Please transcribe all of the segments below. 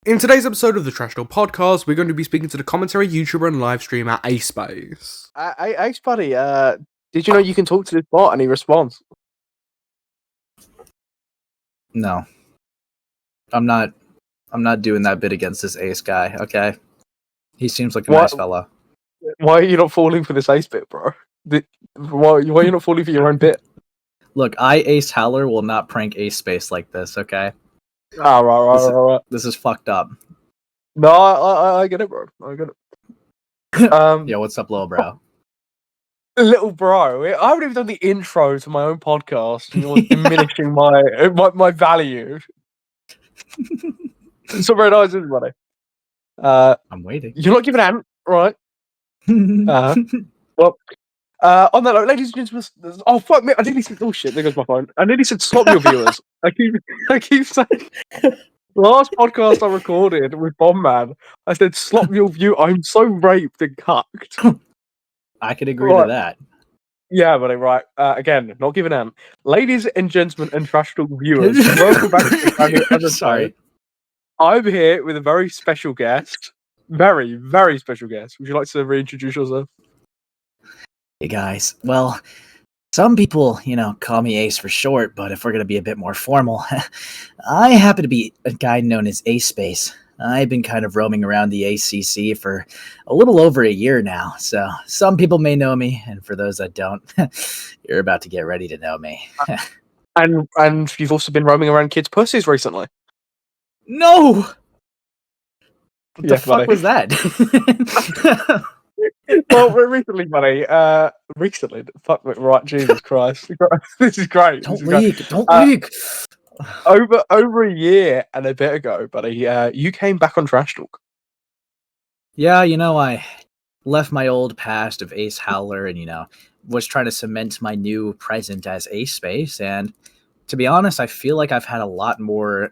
In today's episode of the TrashTalk podcast, we're going to be speaking to the commentary YouTuber and live streamer AceSpace. Ace buddy, did you know you can talk to this bot and he responds? No. I'm not doing that bit against this Ace guy, okay? He seems like a nice fella. Why are you not falling for this Ace bit, bro? Why are you not falling for your own bit? Look, I, Ace Howler, will not prank AceSpace like this, okay? Ah, right. This is fucked up. No, I get it, bro. I get it. Yo, what's up, little bro? Little bro, I haven't even done the intro to my own podcast, and you're diminishing my value. It's not very nice, is it, buddy? I'm waiting. You're not giving an right? On that note, ladies and gentlemen, oh fuck me! I nearly said, oh shit, there goes my phone. I nearly said stop your viewers. I keep saying. Last podcast I recorded with Bomb Man, I said slop your view. I'm so raped and cucked. I can agree to that. Yeah, buddy, right. Again, not giving an. Ladies and gentlemen and TrashTalk viewers, welcome back to the Sorry. I'm here with a very special guest. Very, very special guest. Would you like to reintroduce yourself? Hey guys. Well, some people, call me Ace for short, but if we're going to be a bit more formal, I happen to be a guy known as AceSpace. I've been kind of roaming around the ACC for a little over a year now, so some people may know me, and for those that don't, you're about to get ready to know me. and you've also been roaming around kids' pussies recently. No! What the fuck buddy. was that? Well, recently, buddy. Recently. Fuck me, right? Jesus Christ! This is great. Don't leak. Over a year and a bit ago, buddy. You came back on TrashTalk. Yeah, I left my old past of Ace Howler and was trying to cement my new present as AceSpace. And to be honest, I feel like I've had a lot more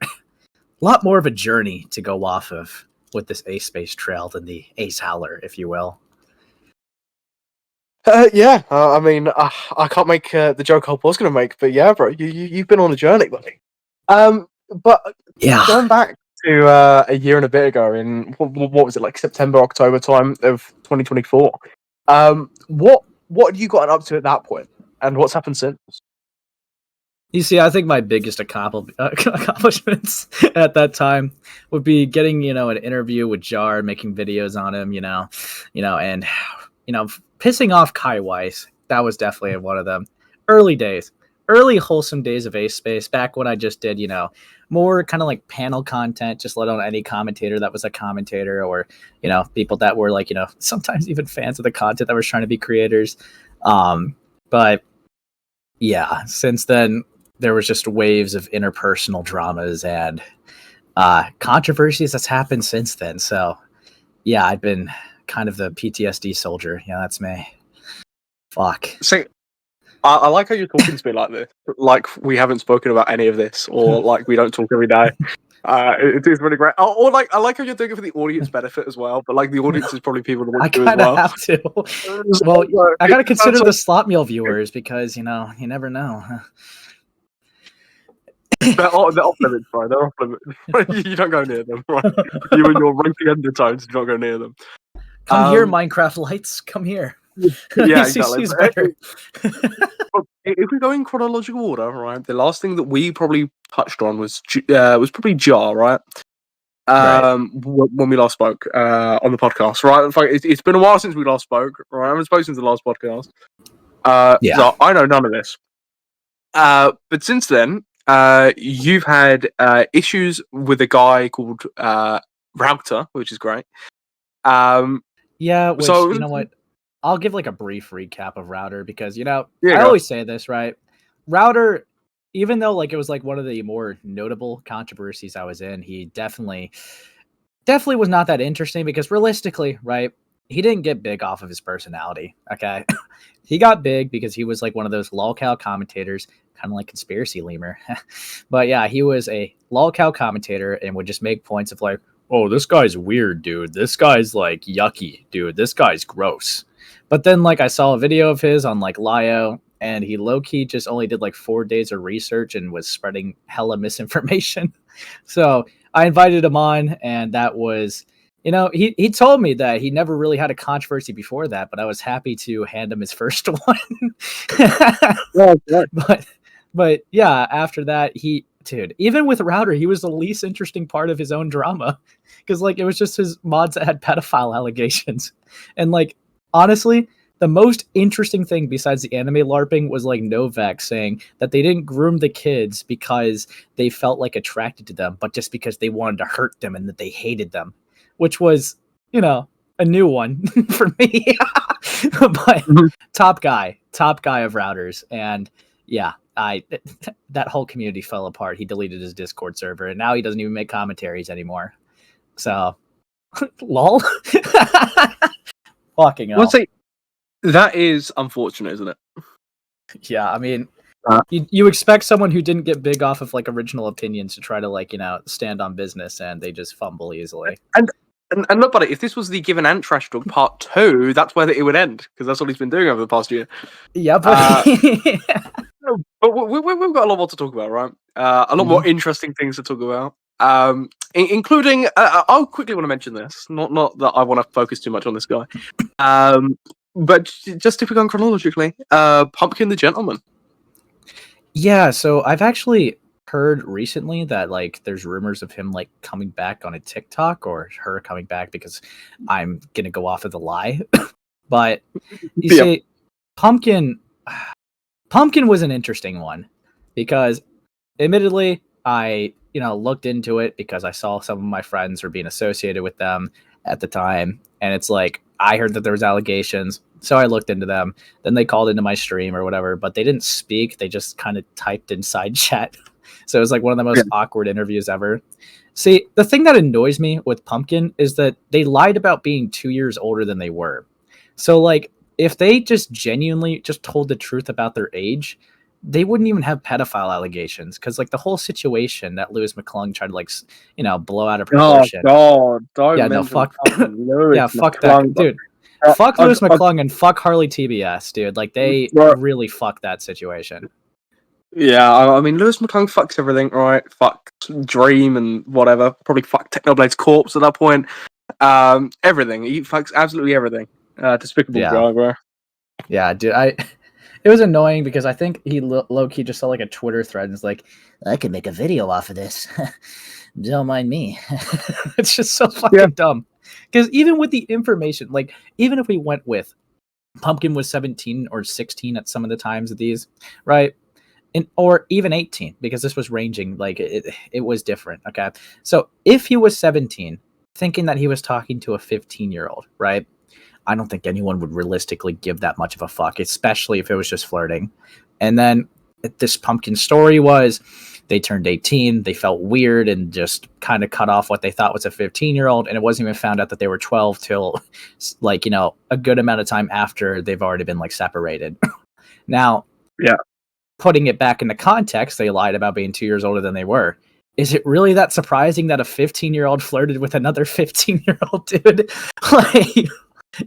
of a journey to go off of with this AceSpace trail than the Ace Howler, if you will. I mean, I can't make the joke I was going to make, but yeah, bro, you've been on a journey, buddy. But yeah, going back to a year and a bit ago, in what was it, like September, October time of 2024? What have you gotten up to at that point, and what's happened since? You see, I think my biggest accomplishments at that time would be getting, an interview with Jar, making videos on him, and pissing off Kai Weiss. That was definitely one of them. Early wholesome days of AceSpace, back when I just did, more kind of like panel content, just let on any commentator that was a commentator, or, people that were like, sometimes even fans of the content that was trying to be creators. But yeah, since then, there was just waves of interpersonal dramas and controversies that's happened since then. So yeah, I've been kind of the PTSD soldier. Yeah, that's me. Fuck. See, I like how you're talking to me like this, like we haven't spoken about any of this, or like we don't talk every day. It is really great. Or like, I like how you're doing it for the audience benefit as well, but like the audience is probably people that watch you as well. I kind of have to. Well, I gotta consider the slot meal viewers because you never know. They're off limits, bro. They're off limits. You don't go near them, right? You and your rapey undertones, do not go near them. Come here, Minecraft lights. Come here. Yeah, exactly. If we go in chronological order, right, the last thing that we probably touched on was probably Jar, right? When we last spoke on the podcast, right? It's been a while since we last spoke, right? I haven't spoken since the last podcast. So I know none of this. But since then, you've had issues with a guy called Router, which is great. Yeah, which, so you know what? I'll give like a brief recap of Router because, I go. always say this, right? Router, even though like it was like one of the more notable controversies I was in, he definitely was not that interesting because realistically, right, he didn't get big off of his personality, okay? He got big because he was like one of those lolcow commentators, kind of like Conspiracy Lemur. But yeah, he was a lolcow commentator and would just make points of like, oh, this guy's weird, dude. This guy's like yucky, dude. This guy's gross. But then like I saw a video of his on like Lio, and he low-key just only did like 4 days of research and was spreading hella misinformation. So I invited him on, and that was, he told me that he never really had a controversy before that, but I was happy to hand him his first one. But yeah, after that, dude, even with Router, he was the least interesting part of his own drama, because like it was just his mods that had pedophile allegations, and like honestly, the most interesting thing besides the anime LARPing was like Novak saying that they didn't groom the kids because they felt like attracted to them, but just because they wanted to hurt them and that they hated them, which was, a new one for me. But top guy of Routers. And yeah, that whole community fell apart. He deleted his Discord server and now he doesn't even make commentaries anymore. So, lol. Fucking hell. Let's say that is unfortunate, isn't it? Yeah, I mean, you expect someone who didn't get big off of like original opinions to try to like, stand on business, and they just fumble easily. And look, buddy, if this was the Give an Ant TrashTalk Part 2, that's where it would end, because that's what he's been doing over the past year. Yeah, but but we've got a lot more to talk about, right? A lot more interesting things to talk about, including. I'll quickly want to mention this. Not that I want to focus too much on this guy, but just if we go chronologically, Pumpkin the Gentleman. Yeah, so I've actually heard recently that like there's rumors of him like coming back on a TikTok, or her coming back, because I'm gonna go off of the lie. But you see, Pumpkin was an interesting one, because admittedly I looked into it because I saw some of my friends were being associated with them at the time, and it's like I heard that there was allegations, so I looked into them. Then they called into my stream or whatever, but they didn't speak. They just kind of typed inside chat. So it was like one of the most awkward interviews ever. See, the thing that annoys me with Pumpkin is that they lied about being 2 years older than they were. So like, if they just genuinely just told the truth about their age, they wouldn't even have pedophile allegations, because like the whole situation that Lewis McClung tried to like blow out of proportion. Oh God! Yeah, no, fuck. Yeah, fuck McClung, that, dude. Fuck Lewis McClung and fuck Harley TBS, dude. Like they really fucked that situation. Yeah, I mean, Lewis McClung fucks everything, right? Fuck Dream and whatever. Probably fuck Technoblade's corpse at that point. Everything. He fucks absolutely everything. Despicable guy, bro. Yeah, dude. It was annoying because I think he low-key just saw like a Twitter thread and was like, I could make a video off of this. Don't mind me. It's just so fucking dumb. Because even with the information, like, even if we went with Pumpkin was 17 or 16 at some of the times of these, right? Or even 18, because this was ranging, like, it was different, okay? So if he was 17, thinking that he was talking to a 15-year-old, right? I don't think anyone would realistically give that much of a fuck, especially if it was just flirting. And then this Pumpkin story was they turned 18, they felt weird and just kind of cut off what they thought was a 15-year-old, and it wasn't even found out that they were 12 till like, a good amount of time after they've already been like separated. Now, putting it back into context, they lied about being 2 years older than they were. Is it really that surprising that a 15-year-old flirted with another 15-year-old dude? Like,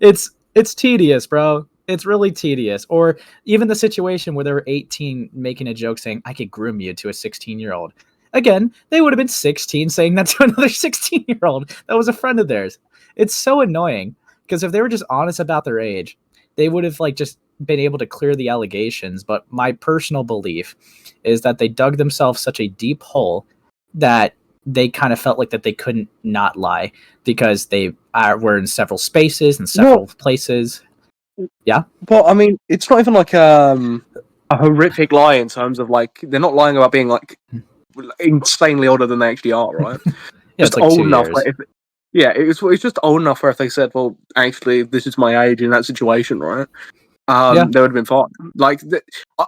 it's tedious, bro. It's really tedious. Or even the situation where they were 18 making a joke saying, I could groom you, to a 16-year-old. Again, they would have been 16 saying that to another 16-year-old that was a friend of theirs. It's so annoying, because if they were just honest about their age, they would have like just been able to clear the allegations. But my personal belief is that they dug themselves such a deep hole that they kind of felt like that they couldn't not lie, because they were in several spaces and several places. Yeah. Well, I mean, it's not even like a horrific lie in terms of like, they're not lying about being like insanely older than they actually are, right? Just like old enough. Like, it's just old enough where if they said, well, actually, this is my age in that situation, right? They would have been fine. Like,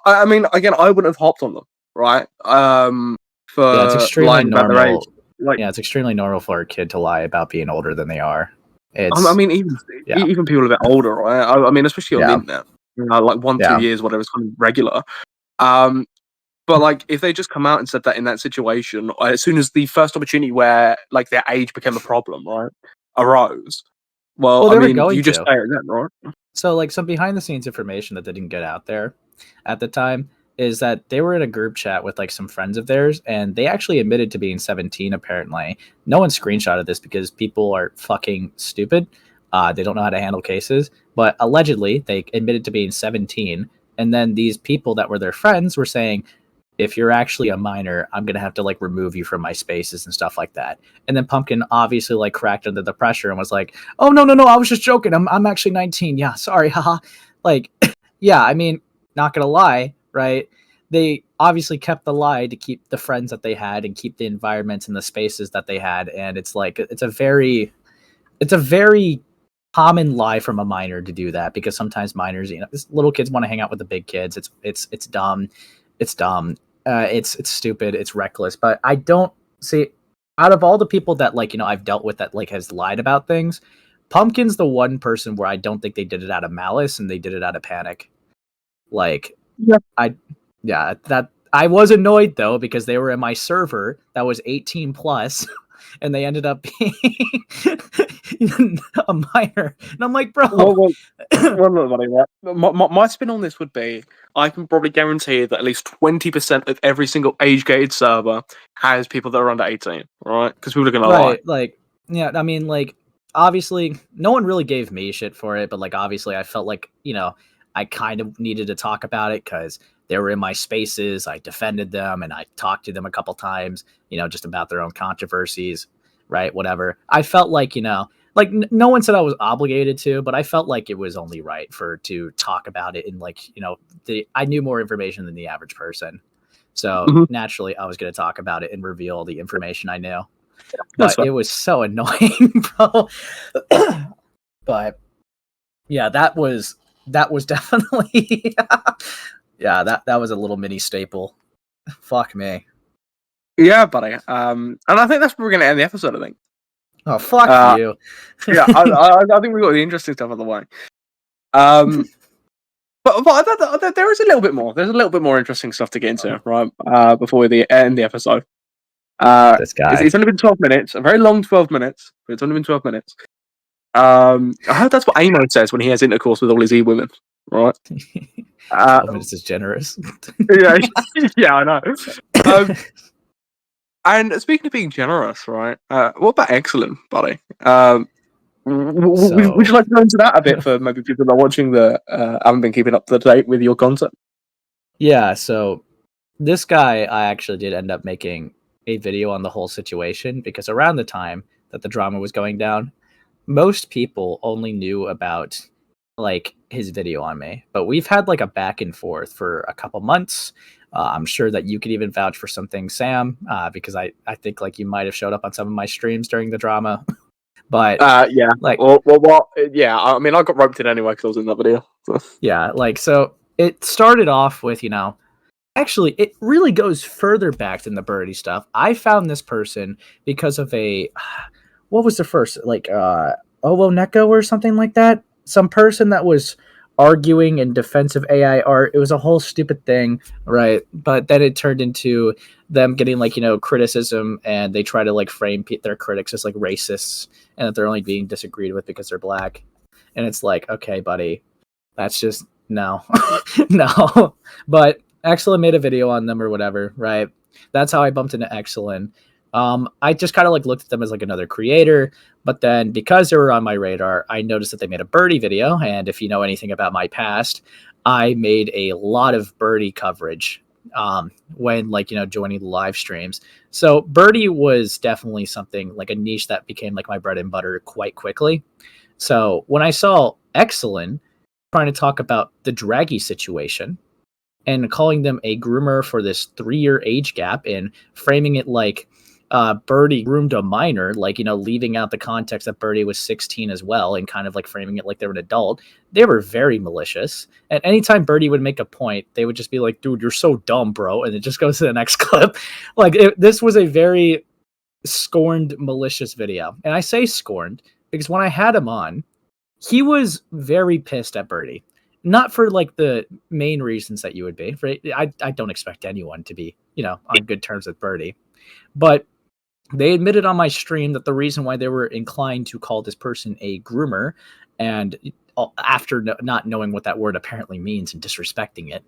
I mean, again, I wouldn't have hopped on them, right? For it's extremely lying about their age. Like, it's extremely normal for a kid to lie about being older than they are. I mean, even people a bit older, right? I mean, especially on the internet, like 1-2 years, whatever, it's kind of regular. But like, if they just come out and said that in that situation, as soon as the first opportunity where like their age became a problem, right, arose, well I mean, you just say it then, right? So like some behind the scenes information that didn't get out there at the time is that they were in a group chat with like some friends of theirs, and they actually admitted to being 17. Apparently, no one screenshotted this because people are fucking stupid. They don't know how to handle cases, but allegedly they admitted to being 17. And then these people that were their friends were saying, if you're actually a minor, I'm going to have to like remove you from my spaces and stuff like that. And then Pumpkin obviously like cracked under the pressure and was like, oh, no, I was just joking. I'm actually 19. Yeah, sorry. Haha. Like, yeah, I mean, not going to lie, right? They obviously kept the lie to keep the friends that they had and keep the environments and the spaces that they had. And it's like, it's a very common lie from a minor to do that, because sometimes minors, little kids want to hang out with the big kids. It's dumb. It's dumb. It's stupid. It's reckless. But I don't see, out of all the people that like, I've dealt with that like has lied about things, Pumpkin's the one person where I don't think they did it out of malice and they did it out of panic. Like, I was annoyed though, because they were in my server that was 18 plus and they ended up being a minor. And I'm like, bro. My spin on this would be, I can probably guarantee that at least 20% of every single age-gated server has people that are under 18, right? Because people are going to lie. Like, yeah, I mean, like, obviously, no one really gave me shit for it, but like, obviously, I felt like, I kind of needed to talk about it because they were in my spaces. I defended them and I talked to them a couple times, just about their own controversies, right? Whatever. I felt like, like no one said I was obligated to, but I felt like it was only right to talk about it. And like, I knew more information than the average person. So naturally I was going to talk about it and reveal the information I knew. But it was so annoying, bro. But yeah, that was definitely, yeah, that was a little mini staple. Fuck me. Yeah, buddy. And I think that's where we're going to end the episode, I think. Oh, fuck you. Yeah, I think we got the interesting stuff out of the way. But there is a little bit more. There's a little bit more interesting stuff to get into, right? Before we end the episode. This guy. It's only been 12 minutes. A very long 12 minutes, but it's only been 12 minutes. I heard that's what Amo says when he has intercourse with all his e-women, right? 12 minutes is generous. yeah, I know. And speaking of being generous, right? What about Exolen, buddy? Would you like to go into that a bit for maybe people that are watching that haven't been keeping up to date with your content? Yeah, so this guy, I actually did end up making a video on the whole situation, because around the time that the drama was going down, most people only knew about like his video on me, but we've had like a back and forth for a couple months. I'm sure that you could even vouch for something, Sam, because I think like you might have showed up on some of my streams during the drama. But yeah, like, yeah. I mean, I got roped in anyway because I was in that video. So. Yeah, like, so it started off with, actually, it really goes further back than the birdie stuff. I found this person because of what was the first, like, Ovo Neko or something like that? Some person that was arguing in defense of AI art. It was a whole stupid thing, right? But then it turned into them getting like, criticism, and they try to like frame their critics as like racists and that they're only being disagreed with because they're black. And it's like, okay, buddy, that's just no. No. But Exolen made a video on them or whatever, right? That's how I bumped into Exolen. I just kind of like looked at them as like another creator, but then because they were on my radar, I noticed that they made a birdie video. And if you know anything about my past, I made a lot of birdie coverage when like, joining the live streams. So birdie was definitely something like a niche that became like my bread and butter quite quickly. So when I saw Exolen trying to talk about the draggy situation and calling them a groomer for this 3-year age gap and framing it like Birdie groomed a minor, like, leaving out the context that Birdie was 16 as well and kind of like framing it like they were an adult. They were very malicious. And anytime Birdie would make a point, they would just be like, dude, you're so dumb, bro. And it just goes to the next clip. Like, this was a very scorned, malicious video. And I say scorned because when I had him on, he was very pissed at Birdie. Not for like the main reasons that you would be. Right? I don't expect anyone to be, on good terms with Birdie. But they admitted on my stream that the reason why they were inclined to call this person a groomer, and after not knowing what that word apparently means and disrespecting it,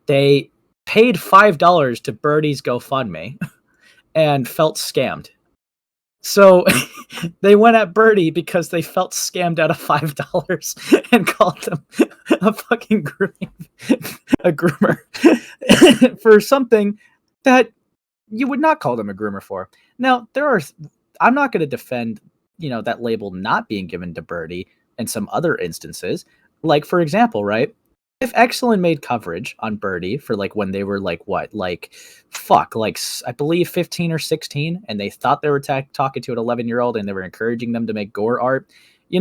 they paid $5 to Birdie's GoFundMe and felt scammed. So they went at Birdie because they felt scammed out of $5 and called them a fucking groomer for something that you would not call them a groomer for. Now, I'm not going to defend, that label not being given to Birdie in some other instances. Like, for example, right? If Exolen made coverage on Birdie for when they were I believe 15 or 16, and they thought they were talking to an 11-year-old and they were encouraging them to make gore art, you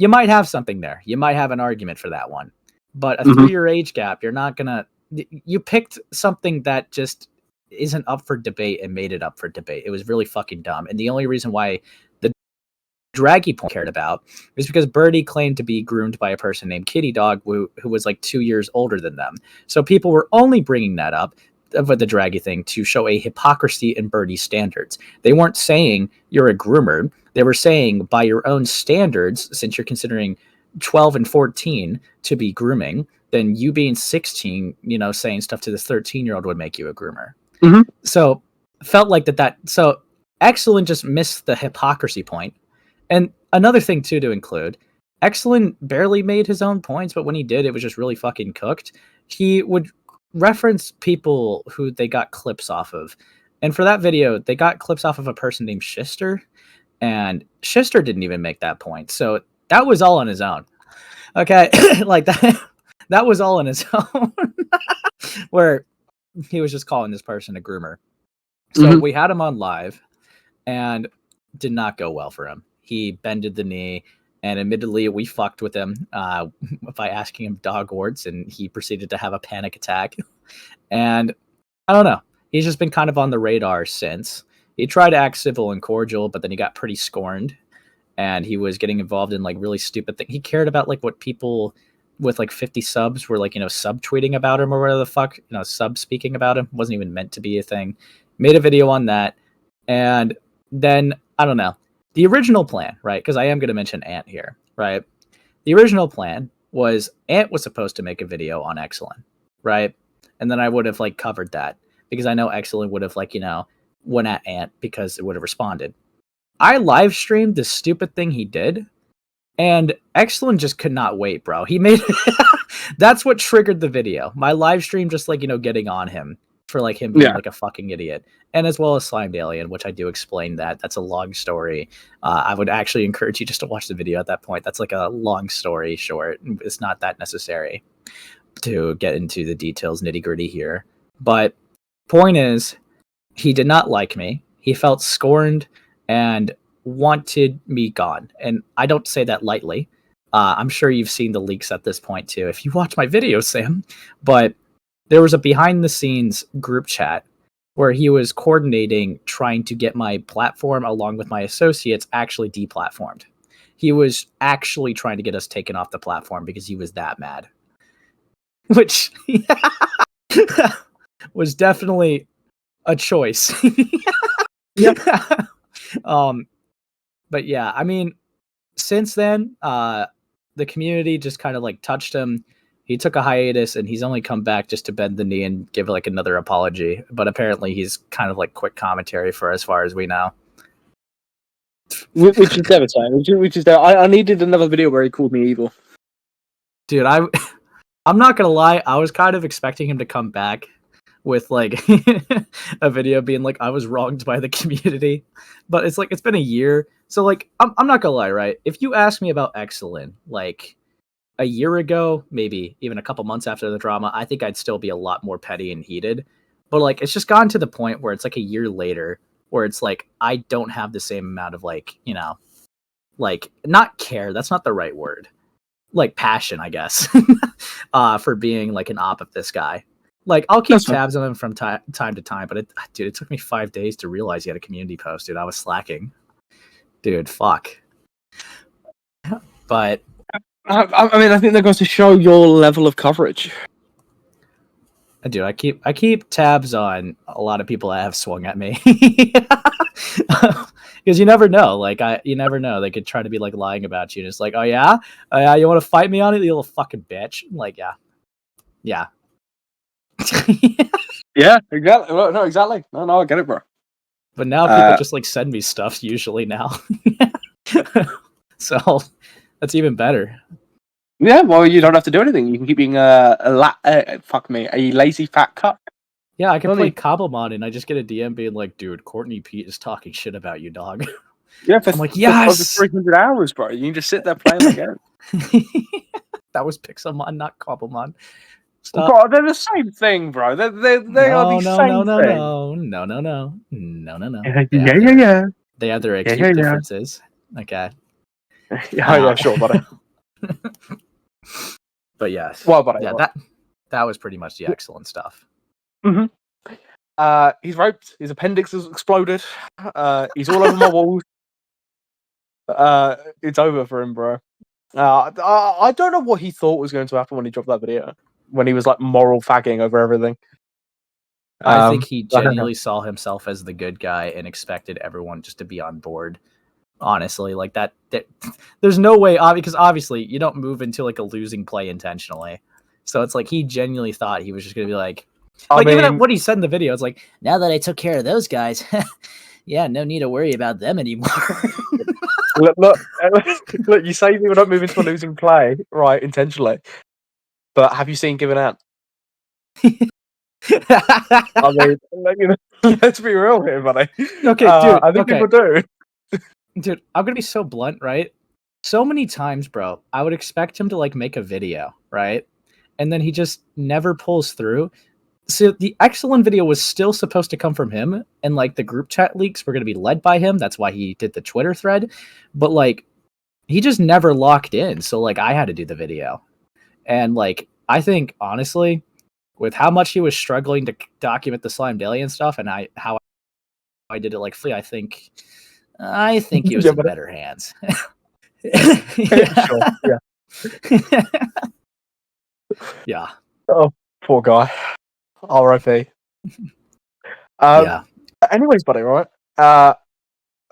might have something there. You might have an argument for that one. But a 3-year age gap, you're not gonna. You picked something that just isn't up for debate and made it up for debate. It was really fucking dumb. And the only reason why the draggy point cared about is because Birdie claimed to be groomed by a person named Kitty Dog who was 2 years older than them. So people were only bringing that up with the draggy thing to show a hypocrisy in Birdie's standards. They weren't saying you're a groomer. They were saying by your own standards, since you're considering 12 and 14 to be grooming, then you being 16, saying stuff to this 13-year-old would make you a groomer. So felt like that. So Exolen just missed the hypocrisy point. And another thing, too, to include, Exolen barely made his own points, but when he did, it was just really fucking cooked. He would reference people who they got clips off of. And for that video, they got clips off of a person named Shister, and Shister didn't even make that point. So that was all on his own. Okay, that was all on his own, where he was just calling this person a groomer. So we had him on live, and did not go well for him. He bended the knee, and admittedly, we fucked with him by asking him dog warts, and he proceeded to have a panic attack. And I don't know. He's just been kind of on the radar since. He tried to act civil and cordial, but then he got pretty scorned, and he was getting involved in really stupid things. He cared about what people with 50 subs were subtweeting about him or whatever the fuck, sub speaking about him. Wasn't even meant to be a thing. Made a video on that, and then I don't know. The original plan, right? Because I am going to mention Ant here, right? The original plan was Ant was supposed to make a video on Exolen, right? And then I would have covered that because I know Exolen would have went at Ant because it would have responded. I live streamed the stupid thing he did, and Exolen just could not wait, bro. He made that's what triggered the video. My live stream just getting on him for him being a fucking idiot, and as well as Slimed Alien, which I do explain that's a long story. I would actually encourage you just to watch the video at that point. That's a long story short. It's not that necessary to get into the details nitty gritty here. But point is, he did not like me. He felt scorned and wanted me gone. And I don't say that lightly. I'm sure you've seen the leaks at this point too, if you watch my videos, Sam. But there was a behind-the-scenes group chat where he was coordinating trying to get my platform, along with my associates, actually deplatformed. He was actually trying to get us taken off the platform because he was that mad. Which was definitely a choice. But yeah, I mean, since then, the community just kind of touched him. He took a hiatus, and he's only come back just to bend the knee and give another apology. But apparently, he's kind of quick commentary for as far as we know. Which is devastating. Which is I needed another video where he called me evil. Dude, I'm not gonna lie. I was kind of expecting him to come back with a video being I was wronged by the community, but it's been a year, so I'm not gonna lie, right? If you ask me about Exolen a year ago, maybe even a couple months after the drama, I think I'd still be a lot more petty and heated. But it's just gotten to the point where it's a year later, where it's I don't have the same amount of not care. That's not the right word. Passion, I guess, for being an op of this guy. I'll keep tabs on him from time to time, but it took me 5 days to realize he had a community post, dude. I was slacking. Dude, fuck. But I mean, I think that goes to show your level of coverage. Dude, I keep tabs on a lot of people that have swung at me. Because you never know. You never know. They could try to be lying about you. And it's oh yeah, you want to fight me on it, you little fucking bitch. Yeah. Yeah, exactly. Well, no, exactly. No, I get it, bro. But now people just like send me stuff usually now. So that's even better. Yeah, well, you don't have to do anything. You can keep being a lazy fat cuck. Yeah, I can play Cobblemon and I just get a DM being like, dude, Courtney Pete is talking shit about you, dog. Yeah, I'm like, yes! for 300 hours, bro. You can just sit there playing the game. That was Pixelmon, not Cobblemon. Stop. Bro, they're the same thing, bro. They are the same thing. No. They have their acute differences. Okay. Yeah, sure, buddy. But yes. Well, buddy. Yeah, that was pretty much the excellent stuff. Mm-hmm. He's raped. His appendix has exploded. He's all over my walls. It's over for him, bro. I don't know what he thought was going to happen when he dropped that video. When he was like moral fagging over everything. I think he genuinely saw himself as the good guy and expected everyone just to be on board. Honestly, like that there's no way, because obviously you don't move into like a losing play intentionally. So it's like he genuinely thought he was just gonna be like even what he said in the video, it's like, now that I took care of those guys, yeah, no need to worry about them anymore. look, you say people don't move into a losing play, right, intentionally. But have you seen Giving Out? I mean, let's be real here, buddy. Okay, dude. I think people do. Dude, I'm gonna be so blunt, right? So many times, bro, I would expect him to like make a video, right? And then he just never pulls through. So the Exolen video was still supposed to come from him, and like the group chat leaks were gonna be led by him. That's why he did the Twitter thread. But like he just never locked in. So like I had to do the video. And like I think honestly, with how much he was struggling to document the Slime Daily and stuff, and how I did it like Flea, I think he was in better hands. Sure, yeah. Yeah. Oh, poor guy. R.I.P. Yeah. Anyways, buddy, right? A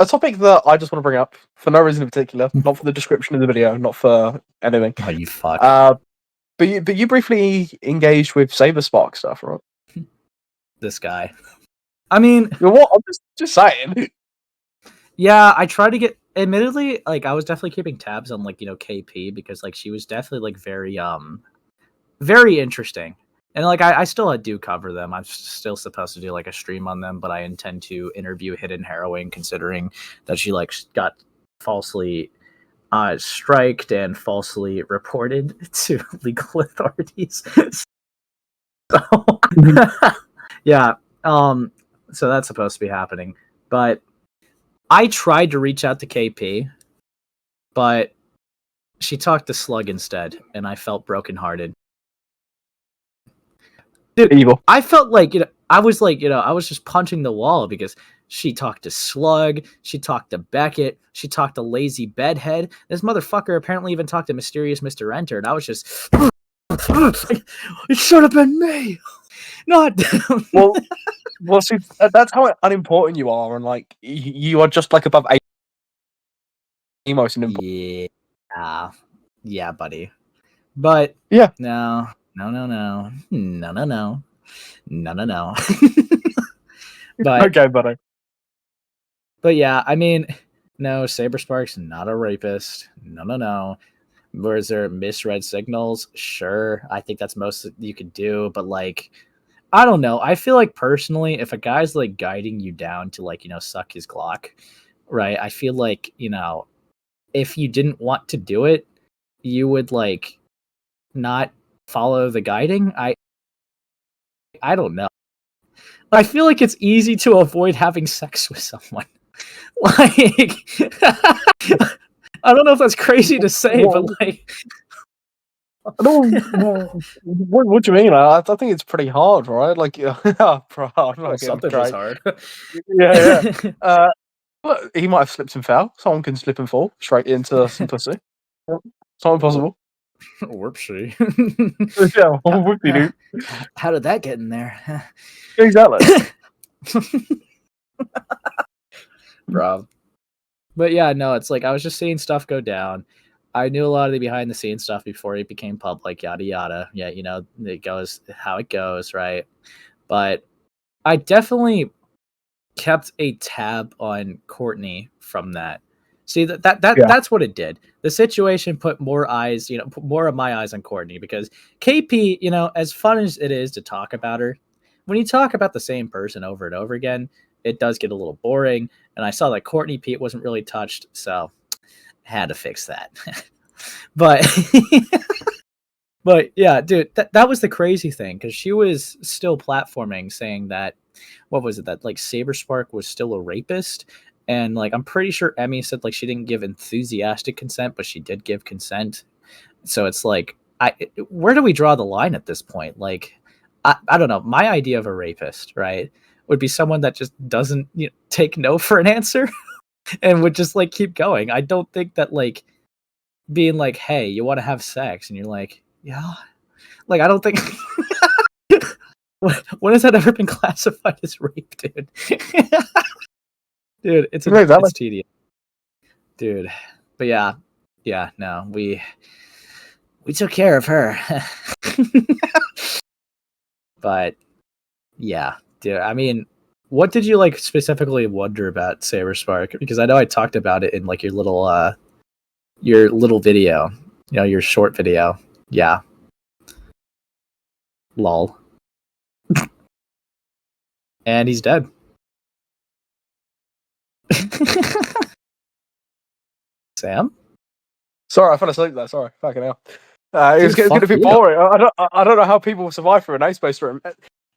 topic that I just want to bring up for no reason in particular, not for the description of the video, not for anything. Oh, you fuck. But you briefly engaged with Saberspark stuff, right? This guy. I mean, you know what? I'm just saying. Yeah, I tried to get. Admittedly, like I was definitely keeping tabs on like KP because like she was definitely like very interesting, and like I still do cover them. I'm still supposed to do like a stream on them, but I intend to interview Hidden Heroine, considering that she like got falsely striked and falsely reported to legal authorities. So yeah, so that's supposed to be happening, but I tried to reach out to KP, but she talked to Slug instead, and I felt brokenhearted. Dude, evil. I felt like I was just punching the wall because she talked to Slug, she talked to Beckett, she talked to Lazy Bedhead. This motherfucker apparently even talked to Mysterious Mr. Enter, and I was just, it should have been me, not. Well, see, that's how unimportant you are, and like you are just like above emos and important. Yeah, buddy. But yeah, no. But okay, buddy. But yeah, I mean, no, Saberspark's not a rapist. No. Was there misread signals? Sure, I think that's most you could do, but like, I don't know. I feel like personally, if a guy's like guiding you down to like, suck his Glock, right? I feel like, if you didn't want to do it, you would like not follow the guiding. I don't know. I feel like it's easy to avoid having sex with someone. Like, I don't know if that's crazy to say, but like, I don't. What do you mean? I think it's pretty hard, right? Like, something was hard. Yeah. Look, he might have slipped and fell. Someone can slip and fall straight into some pussy. It's not impossible. Whoopsie. Yeah, whoopsie doo. How did that get in there? Exactly. Bro. But yeah, no, it's like I was just seeing stuff go down. I knew a lot of the behind the scenes stuff before it became public, yada yada. Yeah, it goes how it goes, right? But I definitely kept a tab on Courtney from that. See that's what it did. The situation put more eyes, put more of my eyes on Courtney because KP, as fun as it is to talk about her, when you talk about the same person over and over again, it does get a little boring. And I saw that Courtney Pete wasn't really touched, so I had to fix that. But but yeah, dude, that was the crazy thing because she was still platforming saying that what was it that like Saberspark was still a rapist, and like I'm pretty sure Emmy said like she didn't give enthusiastic consent, but she did give consent. So it's like where do we draw the line at this point? Like I don't know. My idea of a rapist, right, would be someone that just doesn't take no for an answer and would just like keep going. I don't think that like being like, hey, you want to have sex, and you're like, yeah, like I don't think. When has that ever been classified as rape, dude? Dude, it's tedious, dude. But yeah, no, we took care of her. But yeah, dude. I mean, what did you like specifically wonder about Saberspark? Because I know I talked about it in like your little video, your short video. Yeah. Lol. And he's dead. Sam? Sorry, I fell asleep there. Sorry, fucking hell. It was getting a bit boring. I don't know how people survive through an AceSpace stream.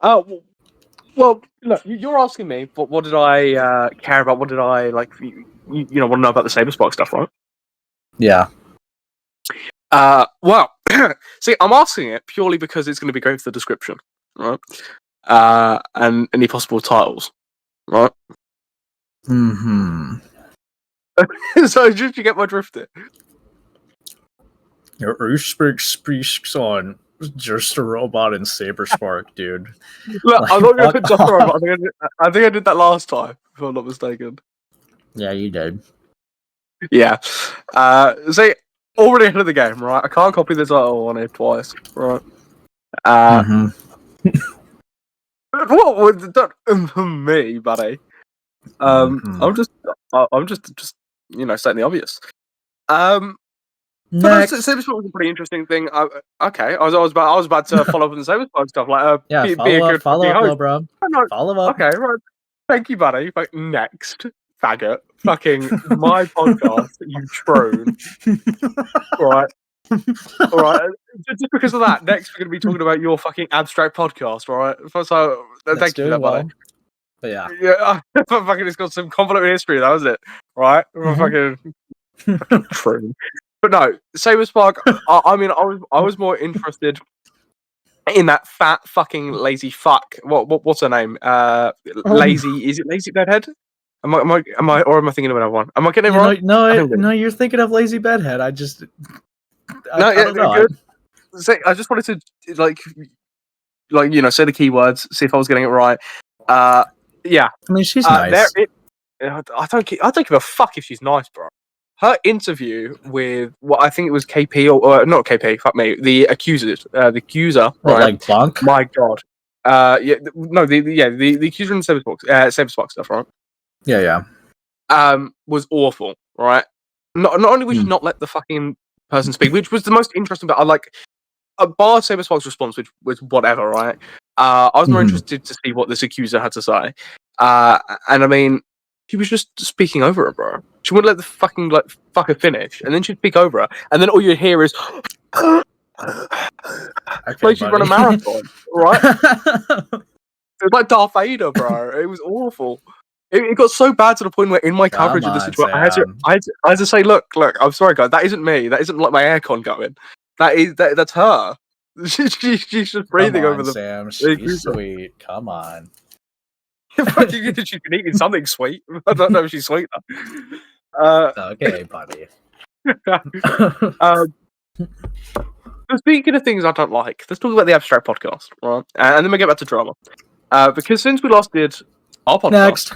Well, look, you're asking me, what did I care about? What did I like? Want to know about the Saberspark stuff, right? Yeah. Well, see, I'm asking it purely because it's going to be going for the description, right? And any possible titles, right? Mm-hmm. So, did you get my drift there? Your AceSpace speaks on just a robot in Saberspark, dude. Look, like, I'm not going to put just a robot. I think I did that last time, if I'm not mistaken. Yeah, you did. Yeah. See, already ahead of the game, right? I can't copy the title on it twice, right? What would that me, buddy? I'm just stating the obvious. Next. Saberspark was a pretty interesting thing. Okay, I was about to follow up on the Saberspark stuff. Like, yeah, follow up, bro. Follow up. Okay, right. Thank you, buddy. Like, next, faggot, fucking my podcast, you troll. Right. All right. Just because of that, next we're going to be talking about your fucking abstract podcast, right? So thank you for that, buddy. But yeah, fucking it's got some convoluted history, that was it, right? Fucking true. But no, Saberspark. I mean, I was more interested in that fat fucking lazy fuck. What's her name? Lazy. Is it Lazy Bedhead? Am I or am I thinking of another one? Am I getting it right? No, you're thinking of Lazy Bedhead. I don't know. Good. I just wanted to like say the keywords, see if I was getting it right. Yeah. I mean, she's nice. I don't give a fuck if she's nice, bro. Her interview with what I think it was KP or not KP, fuck me, the accuser, right? Like Bunk? My god. The accuser in Saberspark stuff, right? Yeah. Was awful, right? Not only would you not let the fucking person speak, which was the most interesting, but I like bar Saberspark's response, which was whatever, right? I was more interested to see what this accuser had to say. And I mean, she was just speaking over her, bro. She wouldn't let the fucking fucker finish, and then she'd speak over her, and then all you'd hear is like she'd run a marathon, right? It was like Darth Vader, bro. It was awful. It got so bad to the point where in my coverage of the situation, I had to say, look, I'm sorry, guys, that isn't me. That isn't like my aircon going. That's her. She's just breathing over the. Sam, she's sweet. Come on. She can eat something sweet. I don't know if she's sweet though. Okay, buddy. So speaking of things I don't like, let's talk about the abstract podcast, right? And then we get back to drama. Because since we last did our podcast,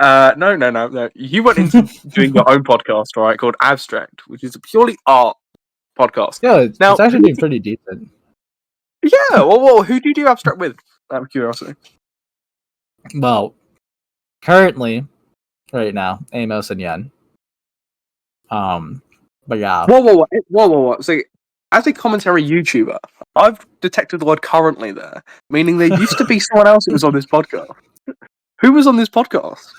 No. You went into doing your own podcast, right, called Abstract, which is a purely art podcast. Yeah, it's Now, actually doing pretty decent. Yeah, well, who do you do Abstract with? Out of curiosity. Well, currently, right now, Amos and Yen. But yeah. Whoa. See, as a commentary YouTuber, I've detected the word currently there, meaning there used to be someone else who was on this podcast. Who was on this podcast?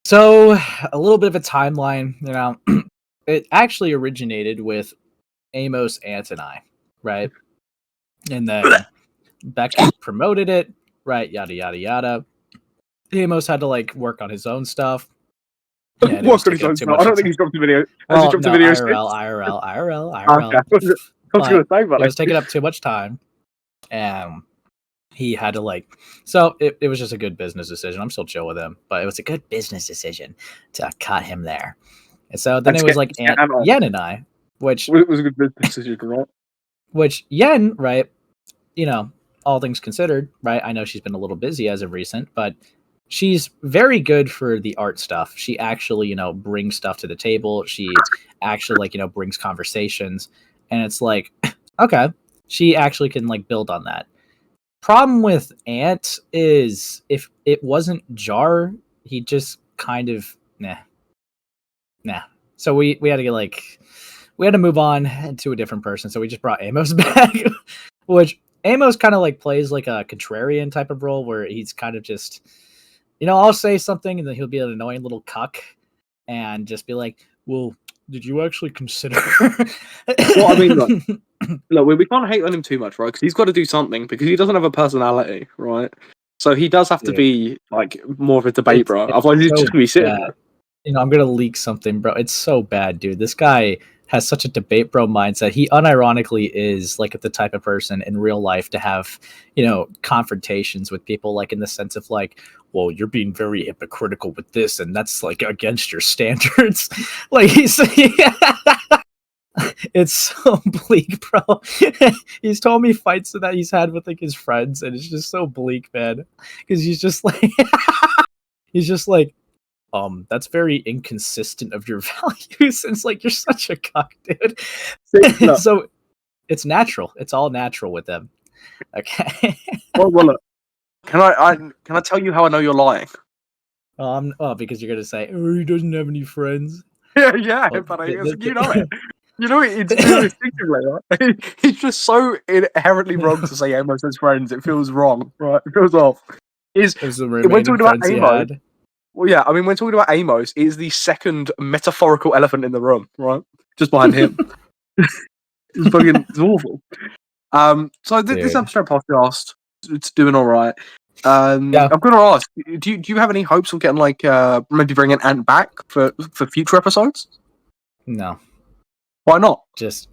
So, a little bit of a timeline, it actually originated with Amos, Ant, and I, right? And then Becky promoted it, right? Yada, yada, yada. Amos had to, work on his own stuff. Yeah, work on his own stuff. I don't think he's dropped a video. Has he dropped a video? IRL. Okay. I was going to say, but it was taking up too much time. And he had to so it was just a good business decision. I'm still chill with him, but it was a good business decision to cut him there. And so then it was Yen and I, which it was a good business decision, right? Which Yen, right? All things considered, right? I know she's been a little busy as of recent, but she's very good for the art stuff. She actually, brings stuff to the table. She actually, brings conversations, and it's okay, she actually can build on that. Problem with Ant is if it wasn't Jar, he just kind of nah. So we had to get we had to move on to a different person. So we just brought Amos back, which Amos kind of plays a contrarian type of role where he's kind of just, I'll say something and then he'll be an annoying little cuck and just be like, well, did you actually consider? Well, I mean, look, we can't hate on him too much, right? Because he's got to do something because he doesn't have a personality, right? So he does have to be more of a debate, bro. Otherwise, he's just gonna be sitting there. I'm gonna leak something, bro. It's so bad, dude. This guy has such a debate bro mindset. He unironically is the type of person in real life to have, confrontations with people, in the sense of well, you're being very hypocritical with this, and that's against your standards. It's so bleak, bro. He's told me fights that he's had with his friends, and it's just so bleak, man. Because he's just that's very inconsistent of your values. And it's you're such a cock, dude. No. So it's natural. It's all natural with them. Okay. well, look. Can I tell you how I know you're lying? Because you're gonna say, he doesn't have any friends. Yeah, but you know it. You know it. It's instinctively, right? It's just so inherently wrong to say Amos has friends. It feels wrong, right? It feels off. When talking about Amos, well, yeah, I mean, when talking about Amos, he is the second metaphorical elephant in the room, right? Just behind him. It's awful. So this episode podcast, it's doing all right. I'm going to ask, do you have any hopes of getting maybe bringing Ant back for future episodes? No. Why not? Just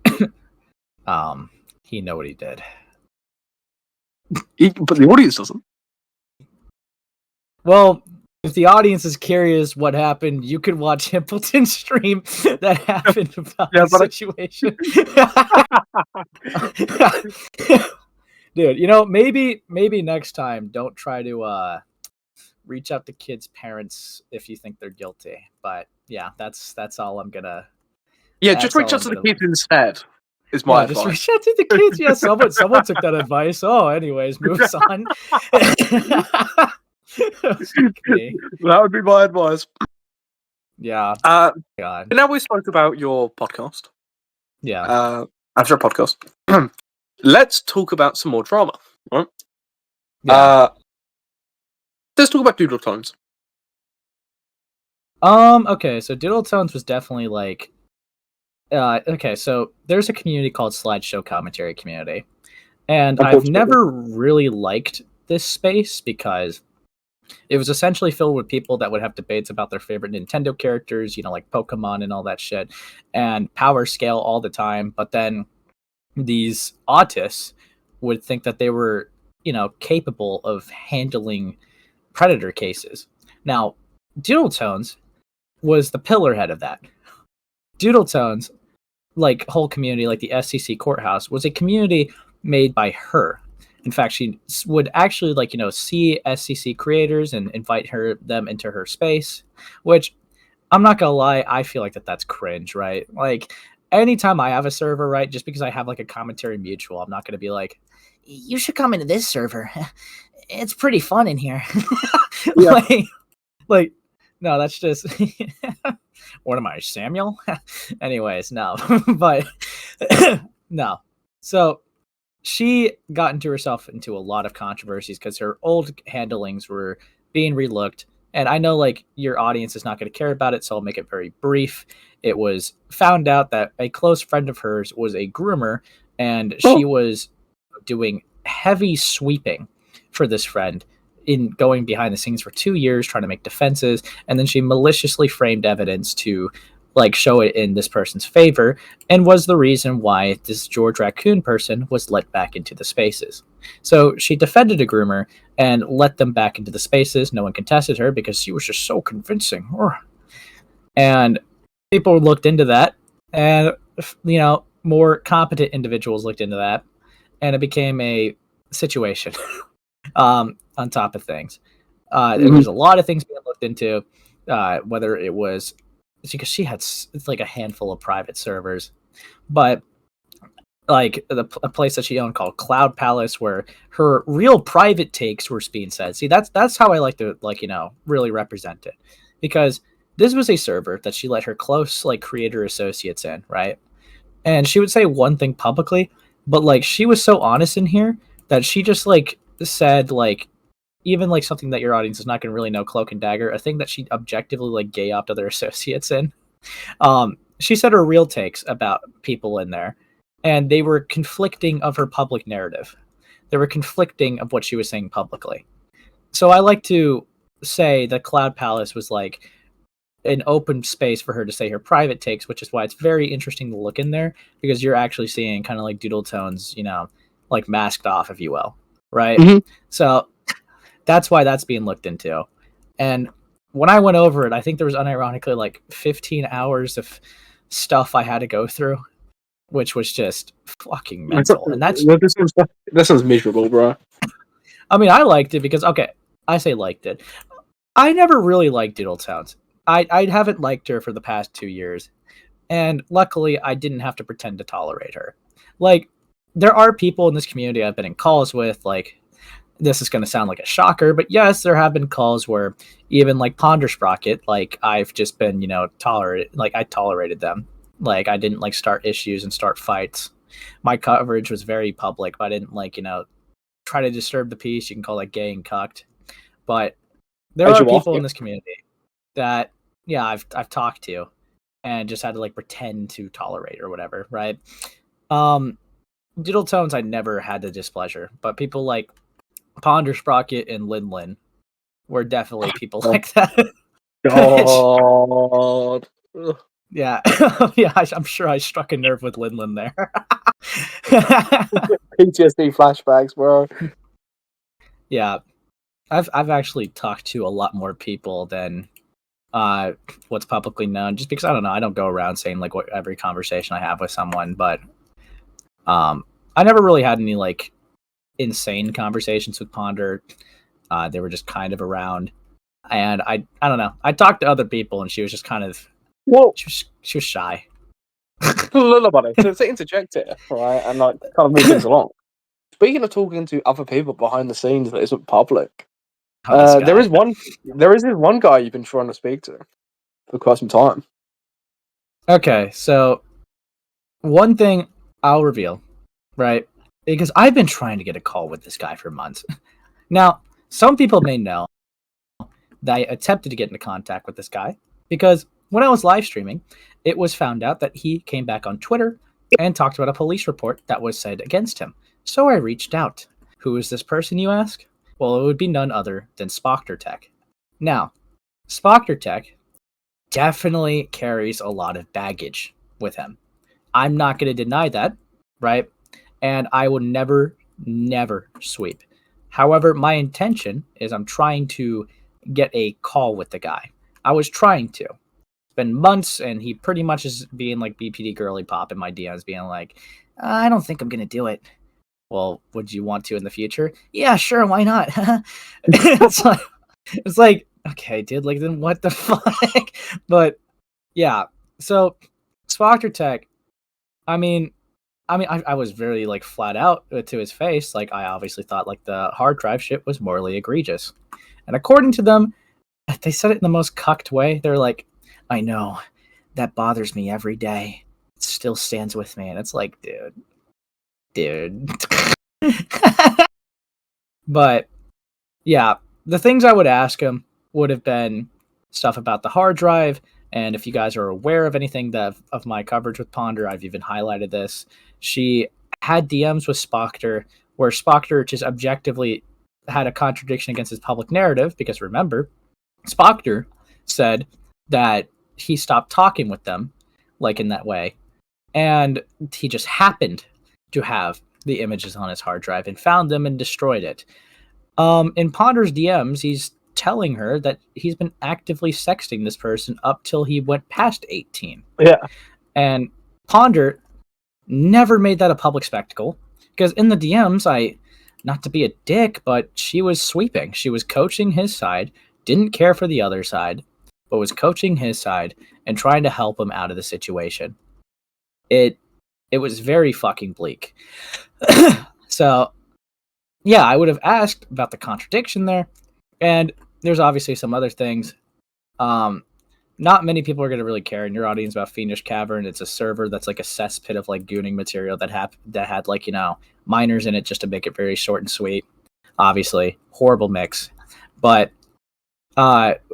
he know what he did. But the audience doesn't. Well, if the audience is curious what happened, you could watch Himpleton's stream that happened about the situation. Dude, maybe next time don't try to reach out to kids' parents if you think they're guilty. But yeah, that's all I'm gonna. Yeah, just reach out to the kids instead. Is my advice. Just reach out to the kids. Yeah, someone took that advice. Oh, anyways, moves on. That would be my advice. Yeah. God. Now we spoke about your podcast. Yeah. After a podcast. Let's talk about some more drama. Right? Yeah. Let's talk about Doodletones. Okay, so Doodletones was definitely okay, so there's a community called Slideshow Commentary Community. And I've never really liked this space because it was essentially filled with people that would have debates about their favorite Nintendo characters, like Pokemon and all that shit, and power scale all the time. But then these autists would think that they were, capable of handling predator cases. Now, Doodletones was the pillarhead of that. Doodletones, whole community, the SCC courthouse, was a community made by her. In fact, she would actually see SCC creators and invite them into her space, which I'm not gonna lie, I feel like that's cringe, right? Like anytime I have a server, right, just because I have like a commentary mutual, I'm not gonna be like, you should come into this server. It's pretty fun in here. Yeah. like no, that's just what am I, Samuel? Anyways, no. But no. So she got herself into a lot of controversies because her old handlings were being relooked. And I know like your audience is not going to care about it, so I'll make it very brief. It was found out that a close friend of hers was a groomer, and she was doing heavy sweeping for this friend in going behind the scenes for 2 years trying to make defenses, and then she maliciously framed evidence to like show it in this person's favor, and was the reason why this George Raccoon person was let back into the spaces. So she defended a groomer and let them back into the spaces. No one contested her because she was just so convincing. And people looked into that, and more competent individuals looked into that, and it became a situation. On top of things, there was a lot of things being looked into, whether it was because she had like a handful of private servers, but like a place that she owned called Cloud Palace, where her real private takes were being said. See, that's how I like to really represent it, because this was a server that she let her close like creator associates in, right? And she would say one thing publicly, but like she was so honest in here that she just like said like even like something that your audience is not going to really know, Cloak and Dagger, a thing that she objectively like gay opt other associates in. She said her real takes about people in there, and they were conflicting of her public narrative. They were conflicting of what she was saying publicly. So I like to say that Cloud Palace was like an open space for her to say her private takes, which is why it's very interesting to look in there, because you're actually seeing kind of like Doodletones, like masked off, if you will, right? Mm-hmm. So that's why that's being looked into. And when I went over it, I think there was unironically like 15 hours of stuff I had to go through, which was just fucking mental. And this sounds miserable, bro. I mean, I liked it because, okay, I say liked it. I never really liked Doodletones. I haven't liked her for the past 2 years. And luckily, I didn't have to pretend to tolerate her. Like, there are people in this community I've been in calls with, like, this is going to sound like a shocker, but yes, there have been calls where even like Ponder Sprocket, like I've just been, I tolerated them. Like I didn't like start issues and start fights. My coverage was very public, but I didn't try to disturb the peace. You can call that gay and cucked. But there are people in this community that, I've talked to and just had to like pretend to tolerate or whatever, right? Doodletones, I never had the displeasure, but people like Ponder Sprocket and Linlin were definitely people like that. God. Yeah. Yeah, I'm sure I struck a nerve with Linlin there. PTSD flashbacks, bro. Yeah. I've actually talked to a lot more people than what's publicly known, just because I don't know, I don't go around saying like what every conversation I have with someone, but I never really had any like insane conversations with Ponder. They were just kind of around, and I don't know. I talked to other people, and she was just kind of she was shy. Little buddy, to interject here, right, and like kind of move things along. Speaking of talking to other people behind the scenes that isn't public, there is this one guy you've been trying to speak to for quite some time. Okay, so one thing I'll reveal, right? Because I've been trying to get a call with this guy for months. Now, some people may know that I attempted to get into contact with this guy because when I was live streaming, it was found out that he came back on Twitter and talked about a police report that was said against him. So I reached out. Who is this person, you ask? Well, it would be none other than Spoctor Tech. Now, Spoctor Tech definitely carries a lot of baggage with him. I'm not going to deny that, right? And I will never sweep. However, my intention is I'm trying to get a call with the guy. I was trying to. It's been months, and he pretty much is being like BPD girly pop in my DMs, being like, I don't think I'm going to do it. well, would you want to in the future? Yeah, sure, why not? it's like, okay, dude, like, then what the fuck? But yeah, so Spoctor Tech, I mean, I was very like flat out to his face. Like, I obviously thought like the hard drive shit was morally egregious, and according to them, they said it in the most cucked way. They're like, I know that bothers me every day. It still stands with me, and it's like, dude. But yeah, the things I would ask him would have been stuff about the hard drive. And if you guys are aware of anything of my coverage with Ponder, I've even highlighted this. She had DMs with Spoctor where Spoctor just objectively had a contradiction against his public narrative, because remember, Spoctor said that he stopped talking with them, like in that way. And he just happened to have the images on his hard drive and found them and destroyed it. In Ponder's DMs, he's telling her that he's been actively sexting this person up till he went past 18. Yeah. And Ponder never made that a public spectacle, because in the DMs, not to be a dick, but she was sweeping. She was coaching his side, didn't care for the other side, but was coaching his side and trying to help him out of the situation. It was very fucking bleak. So, yeah, I would have asked about the contradiction there. And there's obviously some other things. Not many people are going to really care in your audience about Fiendish Cavern. It's a server that's like a cesspit of like gooning material that had like, minors in it, just to make it very short and sweet. Obviously, horrible mix. But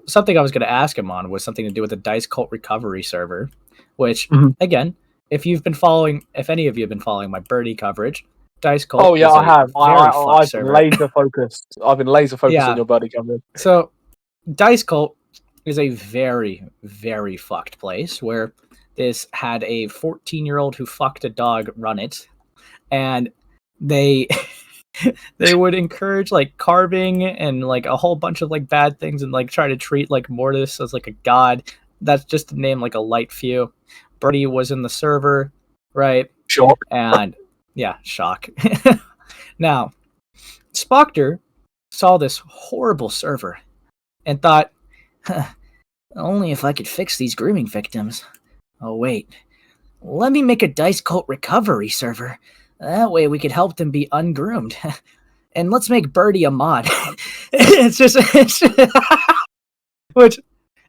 something I was going to ask him on was something to do with the Dice Cult recovery server, which, again, if any of you have been following my birdie coverage, Dice Cult. Oh yeah, I have. I've been laser focused. I've been laser focused on your birdie coverage. So, Dice Cult is a very, very fucked place where this had a 14-year-old who fucked a dog run it, and they would encourage like carving and like a whole bunch of like bad things, and like try to treat like Mortis as like a god. That's just to name like a light few. Birdie was in the server, right? Shock. And yeah, shock. Now, Spoctor saw this horrible server and thought, only if I could fix these grooming victims. Oh wait, let me make a Dice Cult recovery server. That way we could help them be ungroomed. And let's make Birdie a mod. it's just which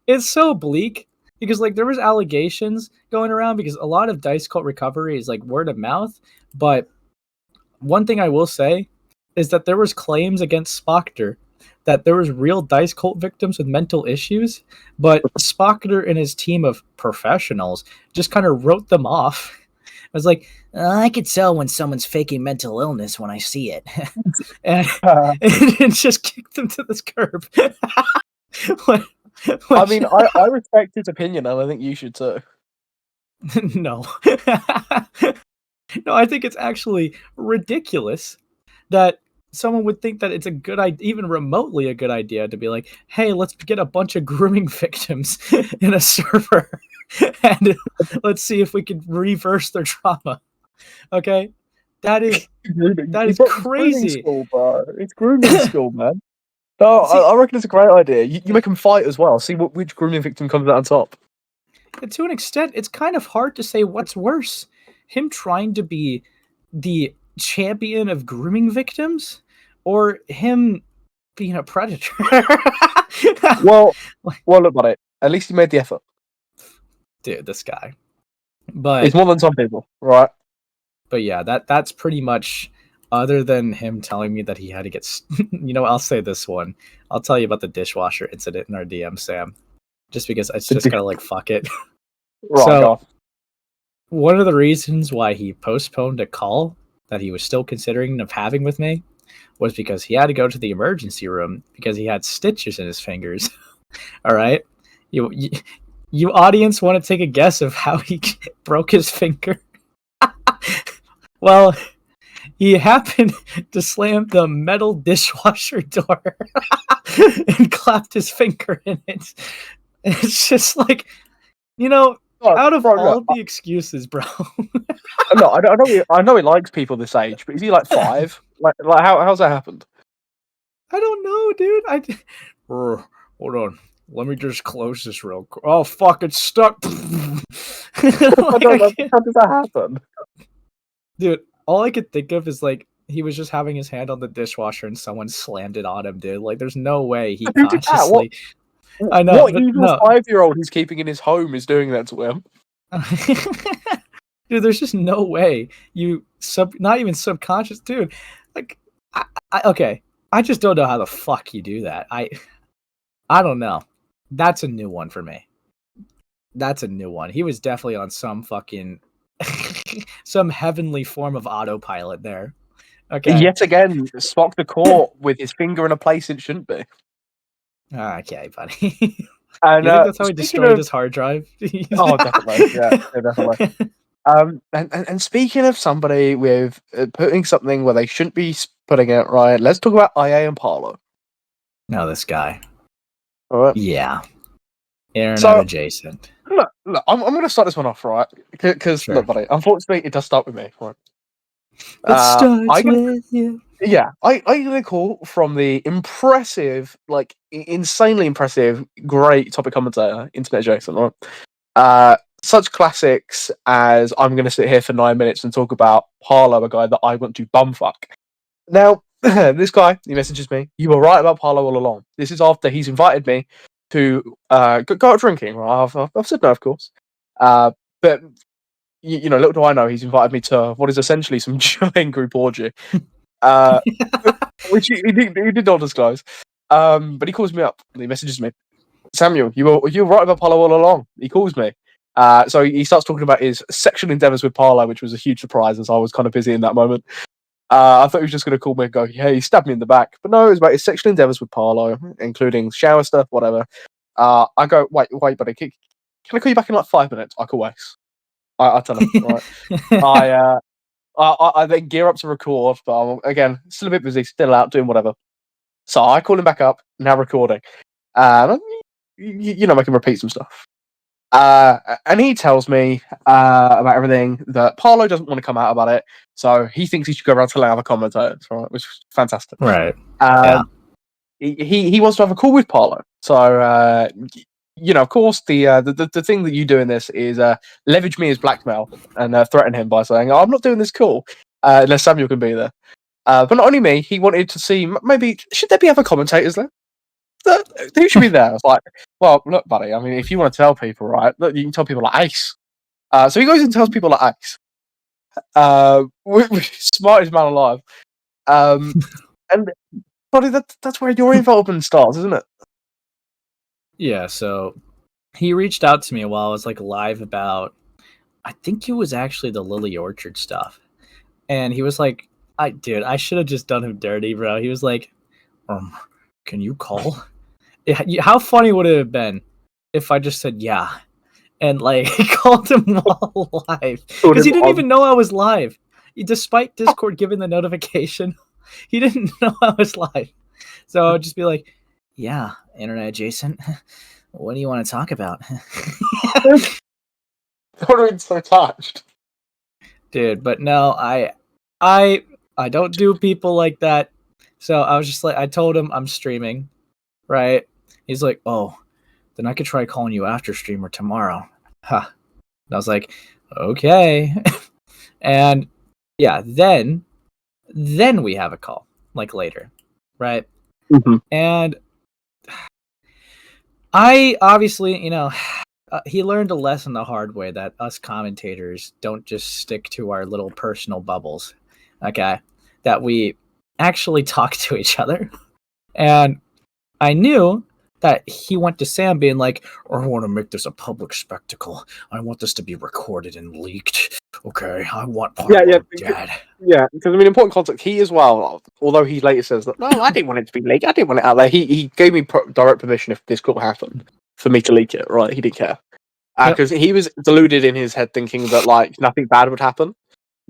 is so bleak, because like there was allegations going around, because a lot of Dice Cult recovery is like word of mouth. But one thing I will say is that there was claims against Spoctor that there was real Dice Cult victims with mental issues, but Spoctor and his team of professionals just kind of wrote them off. I was like, I could tell when someone's faking mental illness when I see it. and just kicked them to this curb. I mean, I respect his opinion, and I think you should too. No. No, I think it's actually ridiculous that someone would think that it's a good idea, even remotely a good idea, to be like, hey, let's get a bunch of grooming victims in a server and let's see if we can reverse their trauma. Okay? That is crazy. School, bro. It's grooming school, man. No, I reckon it's a great idea. You make them fight as well. See which grooming victim comes out on top. To an extent, it's kind of hard to say what's worse. Him trying to be the champion of grooming victims, or him being a predator. well, look about it. At least he made the effort. Dude, this guy. But it's more than some people, right? But yeah, that's pretty much, other than him telling me that he had to get... I'll say this one. I'll tell you about the dishwasher incident in our DM, Sam. Just because it's just kind of like, fuck it. Right, so, one of the reasons why he postponed a call that he was still considering of having with me was because he had to go to the emergency room because he had stitches in his fingers. All right? You audience want to take a guess of how he broke his finger? Well, he happened to slam the metal dishwasher door and clapped his finger in it. It's just like, out of all the excuses, bro. No, I know he likes people this age, but is he like 5? Like how's that happened? I don't know, dude. Hold on. Let me just close this real quick. Oh fuck, it's stuck. How does that happen? Dude, all I could think of is like he was just having his hand on the dishwasher and someone slammed it on him, dude. Like there's no way he Who did that? consciously. I know. What evil 5-year-old he's keeping in his home is doing that to him? Dude, there's just no way you not even subconscious, dude. Like, okay, I just don't know how the fuck you do that. I don't know. That's a new one for me. That's a new one. He was definitely on some fucking some heavenly form of autopilot there. Okay. Yet again, Spoctor caught with his finger in a place it shouldn't be. Okay, buddy. And you think that's how he destroyed his hard drive? Oh, definitely. Yeah, definitely. And speaking of somebody with putting something where they shouldn't be putting it, right? Let's talk about IA and Parlo. No, this guy. All right. Yeah. Internet adjacent. Look, I'm going to start this one off, right? Because, look, buddy, unfortunately, it does start with me, right? It starts with you. Yeah, I get a call from the impressive, like, insanely impressive, great topic commentator, Internet Adjacent, right? Such classics as I'm going to sit here for 9 minutes and talk about Parlo, a guy that I want to bumfuck. Now, this guy, he messages me, you were right about Parlo all along. This is after he's invited me to go out drinking. Right? I've said no, of course. But, you know, little do I know, he's invited me to what is essentially some giant group orgy. Which he did not disclose. But he calls me up and he messages me, Samuel, you were right about Parlo all along. He calls me. So he starts talking about his sexual endeavours with Parlo, which was a huge surprise as I was kind of busy in that moment. I thought he was just going to call me and go, hey, he stabbed me in the back. But no, it was about his sexual endeavours with Parlo, including shower stuff, whatever. I go, wait, buddy, can I call you back in like 5 minutes? I call Ace. I tell him, right? I then gear up to record, but I'm, again, still a bit busy, still out doing whatever. So I call him back up, now recording. You know, I can repeat some stuff. And he tells me about everything that Parlo doesn't want to come out about it, so he thinks he should go around telling other commentators, right? Which is fantastic. Right. He wants to have a call with Parlo. So, you know, of course, the thing that you do in this is leverage me as blackmail and threaten him by saying, oh, I'm not doing this call, unless Samuel can be there. But not only me, he wanted to see, maybe, should there be other commentators there? Who should be there? I was like, well, look, buddy, I mean, if you want to tell people, right, look, you can tell people like Ace. So he goes and tells people like Ace. Smartest man alive. And, buddy, that's where your involvement starts, isn't it? Yeah, so he reached out to me while I was like live about, I think it was actually the Lily Orchard stuff. And he was like, dude, I should have just done him dirty, bro. He was like, can you call? How funny would it have been if I just said yeah and like called him while live? Because he didn't even know I was live. Despite Discord giving the notification, he didn't know I was live. So I would just be like, yeah, Internet Adjacent, what do you want to talk about? I would have been so touched. Dude, but no, I don't do people like that. So I was just like, I told him I'm streaming, right? He's like, oh, then I could try calling you after stream or tomorrow. Huh. And I was like, okay. And yeah, then we have a call, like later, right? Mm-hmm. And I obviously, you know, he learned a lesson the hard way that us commentators don't just stick to our little personal bubbles, okay? That we actually talk to each other. And I knew that he went to Sam being like, I want to make this a public spectacle. I want this to be recorded and leaked. Okay, I want Parlo dead. Yeah, because I mean, important context, he as well, although he later says that, no, I didn't want it to be leaked, I didn't want it out there, he gave me direct permission if this could happen for me to leak it, right? He didn't care. Because he was deluded in his head thinking that, like, nothing bad would happen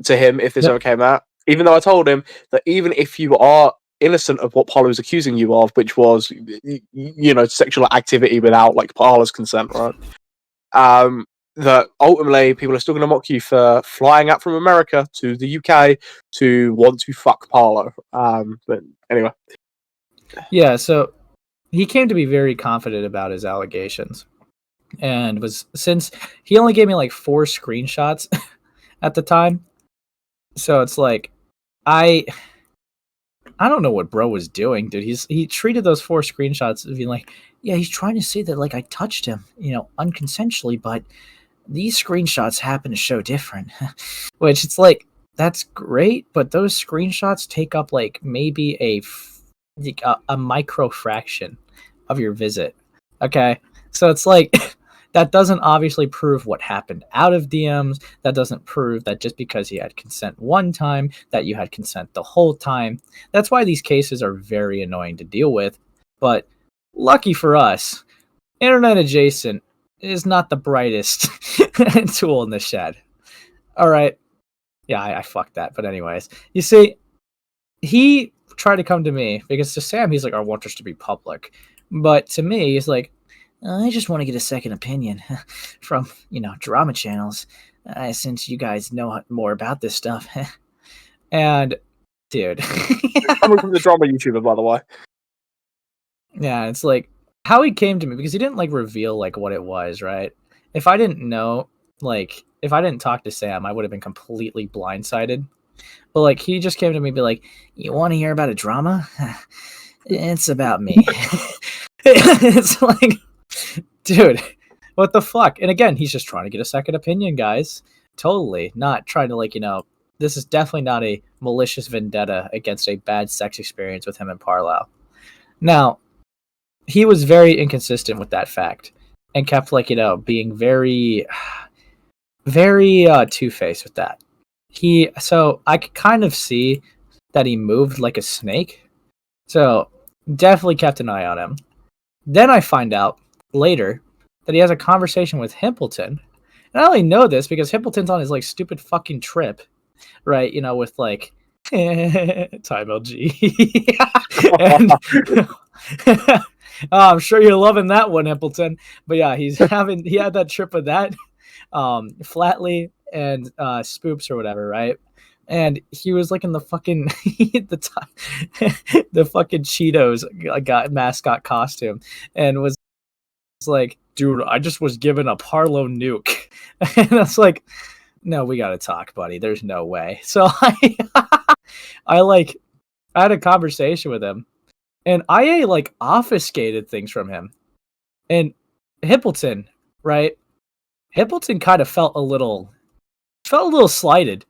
to him if this ever came out. Even though I told him that even if you are innocent of what Parlo was accusing you of, which was, you know, sexual activity without, like, Parlo's consent, right? that ultimately people are still going to mock you for flying out from America to the UK to want to fuck Parlo. But anyway. Yeah, so he came to be very confident about his allegations. And since he only gave me like 4 screenshots at the time. So it's like, I don't know what bro was doing, dude. He treated those 4 screenshots as being like, yeah, he's trying to say that like I touched him, unconsensually, but these screenshots happen to show different. Which it's like, that's great, but those screenshots take up like maybe a micro fraction of your visit. Okay, so it's like that doesn't obviously prove what happened out of DMs. That doesn't prove that just because you had consent one time that you had consent the whole time. That's why these cases are very annoying to deal with. But lucky for us, internet adjacent is not the brightest tool in the shed. All right. Yeah, I fucked that. But anyways, you see, he tried to come to me because to Sam, he's like, I want this to be public. But to me, he's like, I just want to get a second opinion from, drama channels, since you guys know more about this stuff. And, dude. Coming from the drama YouTuber, by the way. Yeah, it's like, how he came to me, because he didn't, like, reveal, like, what it was, right? If I didn't know, like, if I didn't talk to Sam, I would have been completely blindsided. But, like, he just came to me and be like, you want to hear about a drama? It's about me. It's like, dude, what the fuck? And again, he's just trying to get a second opinion, guys. Totally. Not trying to, like, this is definitely not a malicious vendetta against a bad sex experience with him and Parlo. Now, he was very inconsistent with that fact and kept, like, being very, very two-faced with that. So I could kind of see that he moved like a snake. So definitely kept an eye on him. Then I find out later that he has a conversation with Himpleton. And I only know this because Himpleton's on his like stupid fucking trip, right? With like Time LG. And I'm sure you're loving that one, Himpleton. But yeah, he had that trip with that Flatley and Spoops or whatever, right? And he was like in the fucking the fucking Cheetos mascot costume, and was like, dude, I just was given a Parlo nuke. And I was like, no, we gotta talk, buddy. There's no way. So I had a conversation with him, and IA like obfuscated things from him. And Hippleton, right? Hippleton kind of felt a little slighted.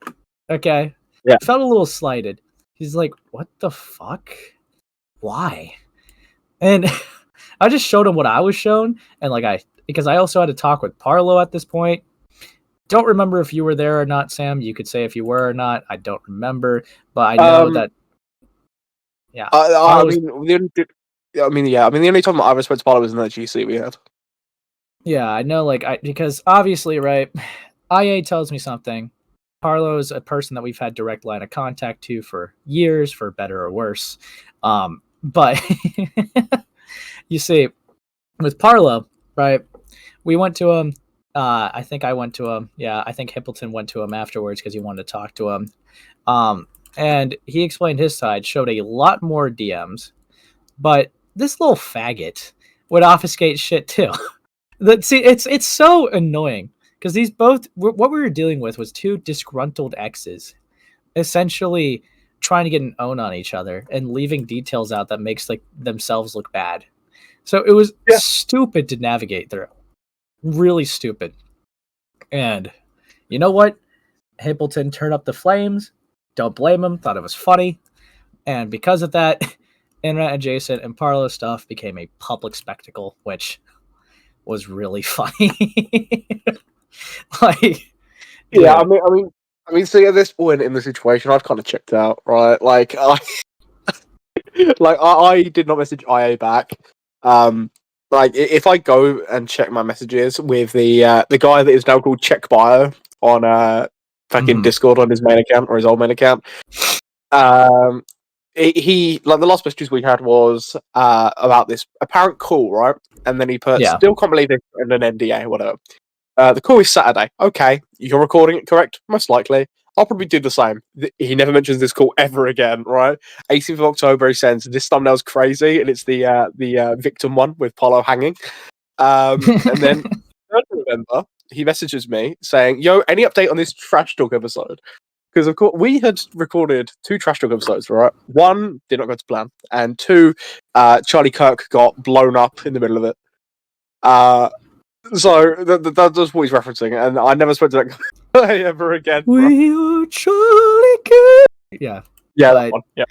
Okay. Yeah. Felt a little slighted. He's like, what the fuck? Why? And I just showed him what I was shown. And because I also had to talk with Parlo at this point. Don't remember if you were there or not, Sam. You could say if you were or not. I don't remember. But I know that. Yeah. I mean, the only time I ever spoke to Parlo was in that GC we had. Yeah, I know, because obviously, right, IA tells me something. Parlo is a person that we've had direct line of contact to for years, for better or worse. But you see, with Parlo, right, we went to him. I think I went to him. Yeah, I think Hippleton went to him afterwards because he wanted to talk to him. And he explained his side, showed a lot more DMs. But this little faggot would obfuscate shit too. It's so annoying. Because what we were dealing with was 2 disgruntled exes, essentially trying to get an own on each other and leaving details out that makes themselves look bad. So it was stupid to navigate through, really stupid. And you know what? Hippleton turned up the flames. Don't blame him. Thought it was funny, and because of that, internet adjacent and Parlo stuff became a public spectacle, which was really funny. Yeah, I mean, see, at this point in the situation, I've kind of checked out, right? I did not message IA back. If I go and check my messages with the guy that is now called Check Bio on fucking Discord on his main account or his old main account, he the last messages we had was about this apparent call, right? And then he put, still can't believe it, and an NDA or whatever. The call is Saturday. Okay, you're recording it correct? Most likely. I'll probably do the same. He never mentions this call ever again, right? 18th of October, he sends, this thumbnail's crazy, and it's the victim one with Parlo hanging. And then 3rd of November, he messages me saying, yo, any update on this Trash Talk episode? Because, of course, we had recorded 2 Trash Talk episodes, right? 1 did not go to plan, and 2, Charlie Kirk got blown up in the middle of it. So that's what he's referencing, and I never spoke to that guy ever again. We are Charlie Kirk. Yeah, that one. Yeah.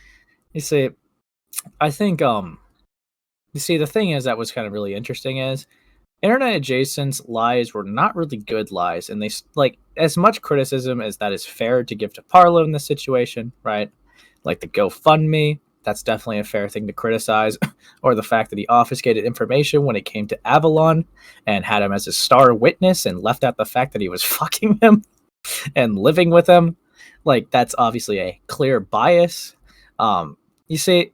You see, I think you see, the thing is that was kind of really interesting is internet adjacent's lies were not really good lies, and they like as much criticism as that is fair to give to Parlo in this situation, right? Like the GoFundMe. That's definitely a fair thing to criticize, or the fact that he obfuscated information when it came to Avalon and had him as a star witness and left out the fact that he was fucking him and living with him. Like, that's obviously a clear bias. You see,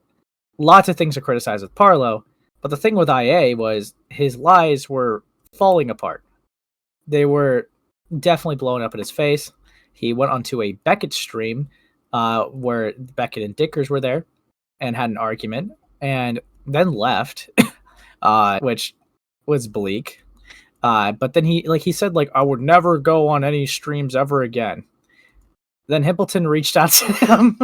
lots of things to criticize with Parlo, but the thing with IA was his lies were falling apart. They were definitely blowing up in his face. He went onto a Beckett stream where Beckett and Dickers were there, and had an argument, and then left, which was bleak. But then he said, like, I would never go on any streams ever again. Then Hippleton reached out to him,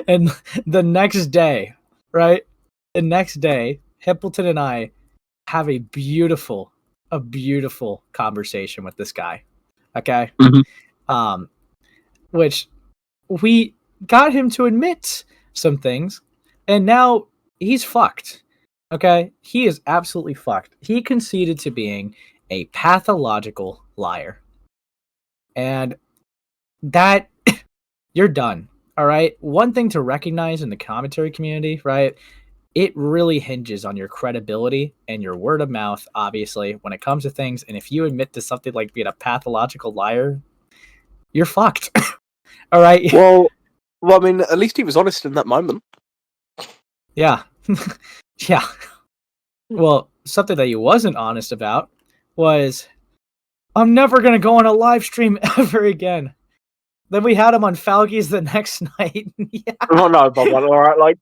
and the next day, right? The next day, Hippleton and I have a beautiful conversation with this guy. Okay? Mm-hmm. Which we got him to admit some things. And now he's fucked. Okay? He is absolutely fucked. He conceded to being a pathological liar. And that, you're done. All right? One thing to recognize in the commentary community, right? It really hinges on your credibility and your word of mouth, obviously, when it comes to things. And if you admit to something like being a pathological liar, you're fucked. All right? Well, I mean, at least he was honest in that moment. Yeah. Yeah. Well, something that he wasn't honest about was, I'm never going to go on a live stream ever again. Then we had him on Falgies the next night. Yeah. Oh, no, but all right, like,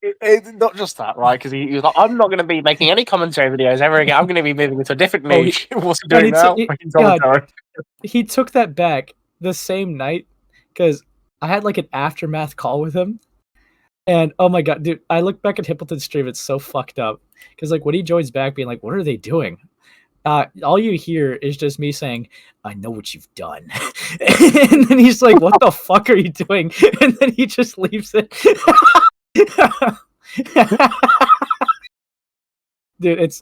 not just that, right? Because he was like, I'm not going to be making any commentary videos ever again. I'm going to be moving into a different niche. What's he doing now? He took that back the same night, because I had like an aftermath call with him. And oh my god, dude, I look back at Hippleton's stream, it's so fucked up. Because like when he joins back being like, what are they doing? All you hear is just me saying, I know what you've done. And then he's like, what the fuck are you doing? And then he just leaves it. Dude,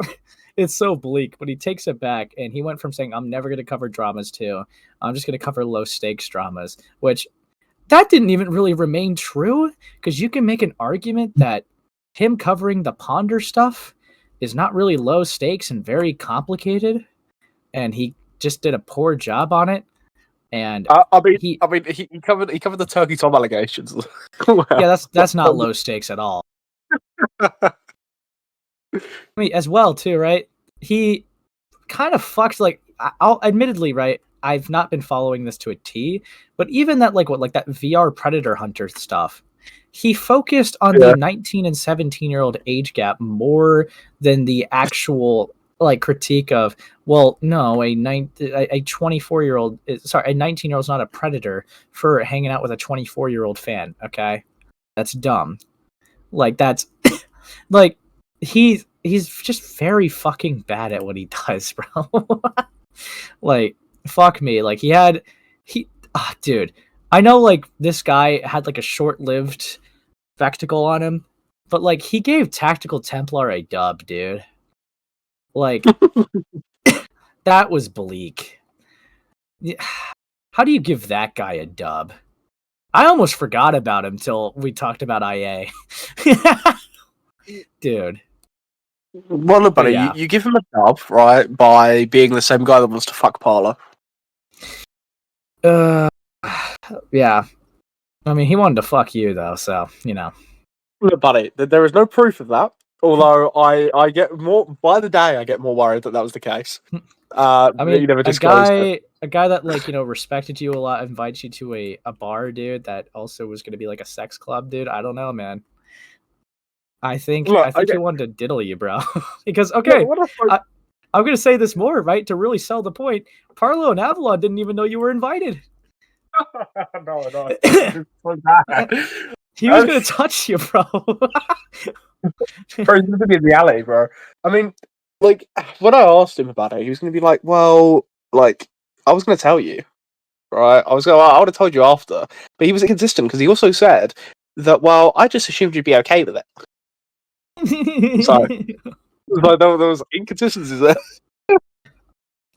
it's so bleak, but he takes it back, and he went from saying, I'm never going to cover dramas to, I'm just going to cover low stakes dramas, which that didn't even really remain true, because you can make an argument that him covering the Ponder stuff is not really low stakes and very complicated, and he just did a poor job on it. And he covered the Turkey Tom allegations. Well. Yeah, that's not low stakes at all. I mean, as well too, right? He kind of fucked, like, I'll admittedly, right, I've not been following this to a T, but even that, like, that VR Predator Hunter stuff, he focused on the 19 and 17-year-old age gap more than the actual, like, critique of, well, no, a 24-year-old, sorry, a 19-year-old's not a predator for hanging out with a 24-year-old fan, okay? That's dumb. Like, that's, like, he's just very fucking bad at what he does, bro. Like, fuck me. Like, dude, I know, like, this guy had, like, a short-lived spectacle on him, but, like, he gave Tactical Templar a dub, dude. Like, that was bleak. How do you give that guy a dub? I almost forgot about him till we talked about IA. Dude. Well, look, buddy, you give him a dub, right, by being the same guy that wants to fuck Parlo. Yeah. I mean, he wanted to fuck you, though, so, you know. Look, buddy, there is no proof of that, although I get more, by the day, I get more worried that was the case. I mean, you never disclosed it. a guy that like respected you a lot, invites you to a bar, dude. That also was going to be like a sex club, dude. I don't know, man. I think Look, he wanted to diddle you, bro. Because what the fuck? I'm going to say this more, right, to really sell the point. Parlo and Avalon didn't even know you were invited. No. It's so bad. He was going to touch you, bro. Bro, he's going to be in reality, bro. I mean, like, when I asked him about it, he was going to be like, well, like, I was going to tell you, right? I would have told you after. But he was inconsistent because he also said that, well, I just assumed you'd be okay with it. So, there was inconsistencies there.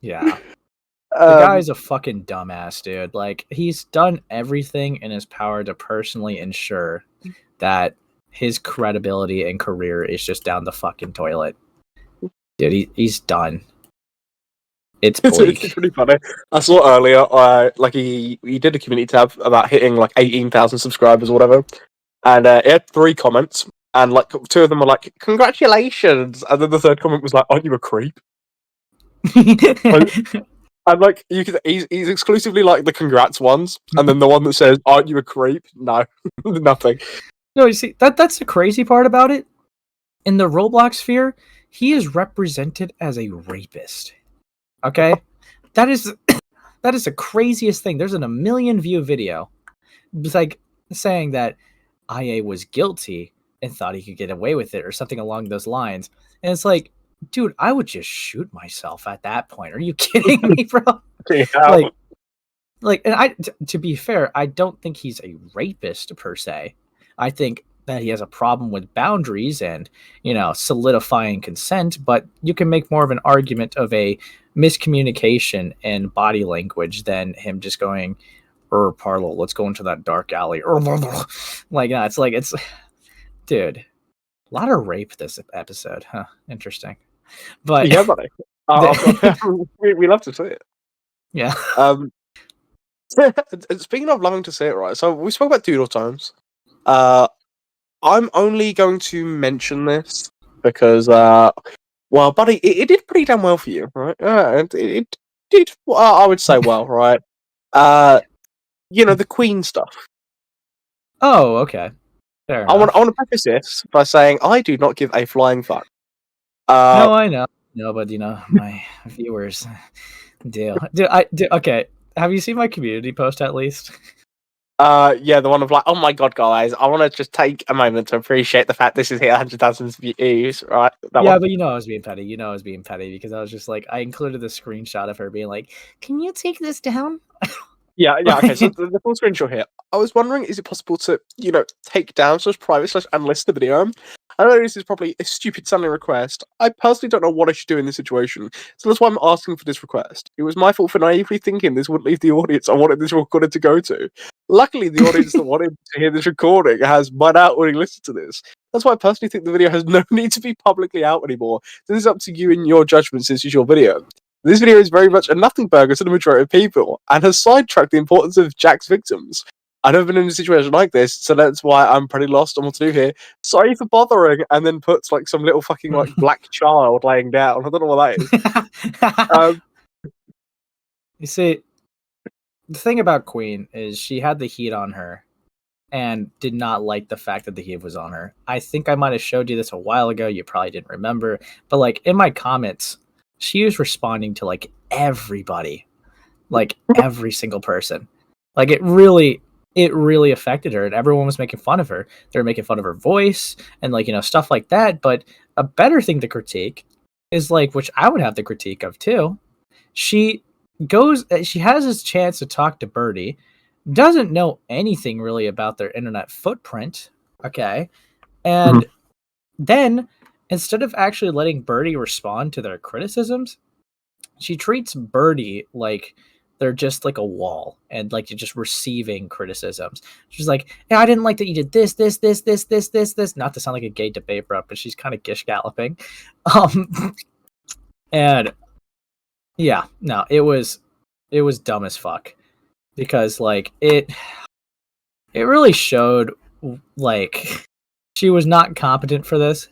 Yeah. The guy's a fucking dumbass, dude. Like, he's done everything in his power to personally ensure that his credibility and career is just down the fucking toilet. Dude, he's done. It's bleak. It's pretty funny. I saw earlier, like he did a community tab about hitting like 18,000 subscribers or whatever, and it had 3 comments, and like 2 of them were like, "Congratulations," and then the 3rd comment was like, "Aren't you a creep?" And like he's exclusively like the congrats ones, and then the one that says, "Aren't you a creep?" No, nothing. No, you see, that's the crazy part about it. In the Roblox sphere, he is represented as a rapist. Okay? That is the craziest thing. There's a million view video. It's like saying that IA was guilty and thought he could get away with it or something along those lines. And it's like, dude, I would just shoot myself at that point. Are you kidding me, bro? Yeah. Like, and to be fair, I don't think he's a rapist per se. I think that he has a problem with boundaries and, solidifying consent, but you can make more of an argument of a miscommunication in body language than him just going, Parlo, let's go into that dark alley. Like, it's, dude, a lot of rape this episode, huh? Interesting. But yeah, buddy. We love to see it. Yeah. Speaking of loving to see it, right? So we spoke about Doodletones. I'm only going to mention this because, well, buddy, it did pretty damn well for you, right? It did, I would say, well, right? The Queen stuff. Oh, okay. Fair I enough. want to preface this by saying I do not give a flying fuck. No, I know. No, but my viewers do. Okay. Have you seen my community post at least? Yeah, the one of like, oh my god, guys, I want to just take a moment to appreciate the fact this is hit 100,000 views, right? But I was being petty. I was being petty because I was just like, I included the screenshot of her being like, "Can you take this down?" Yeah, okay, so the full screenshot here. I was wondering, is it possible to, take down /private/ unlist the video? I know this is probably a stupid sounding request. I personally don't know what I should do in this situation, so that's why I'm asking for this request. It was my fault for naively thinking this wouldn't leave the audience I wanted this recording to go to. Luckily, the audience that wanted to hear this recording has by now already listened to this. That's why I personally think the video has no need to be publicly out anymore. This is up to you and your judgment since it's your video. This video is very much a nothing burger to the majority of people, and has sidetracked the importance of Jack's victims. I've never been in a situation like this, so that's why I'm pretty lost on what to do here. Sorry for bothering, and then puts like some little fucking like black child laying down. I don't know what that is. You see, the thing about Queen is she had the heat on her, and did not like the fact that the heat was on her. I think I might have showed you this a while ago. You probably didn't remember, but like in my comments, she was responding to like everybody, like every single person. Like it really affected her, and everyone was making fun of her. They were making fun of her voice and like stuff like that. But a better thing to critique is like, which I would have the critique of too. She has this chance to talk to Birdie, doesn't know anything really about their internet footprint. Okay, and then, instead of actually letting Birdie respond to their criticisms, she treats Birdie like they're just like a wall and like you're just receiving criticisms. She's like, "Yeah, I didn't like that you did this. Not to sound like a gay debate, bro, but she's kind of gish galloping. And yeah, no, it was dumb as fuck because like it really showed like she was not competent for this.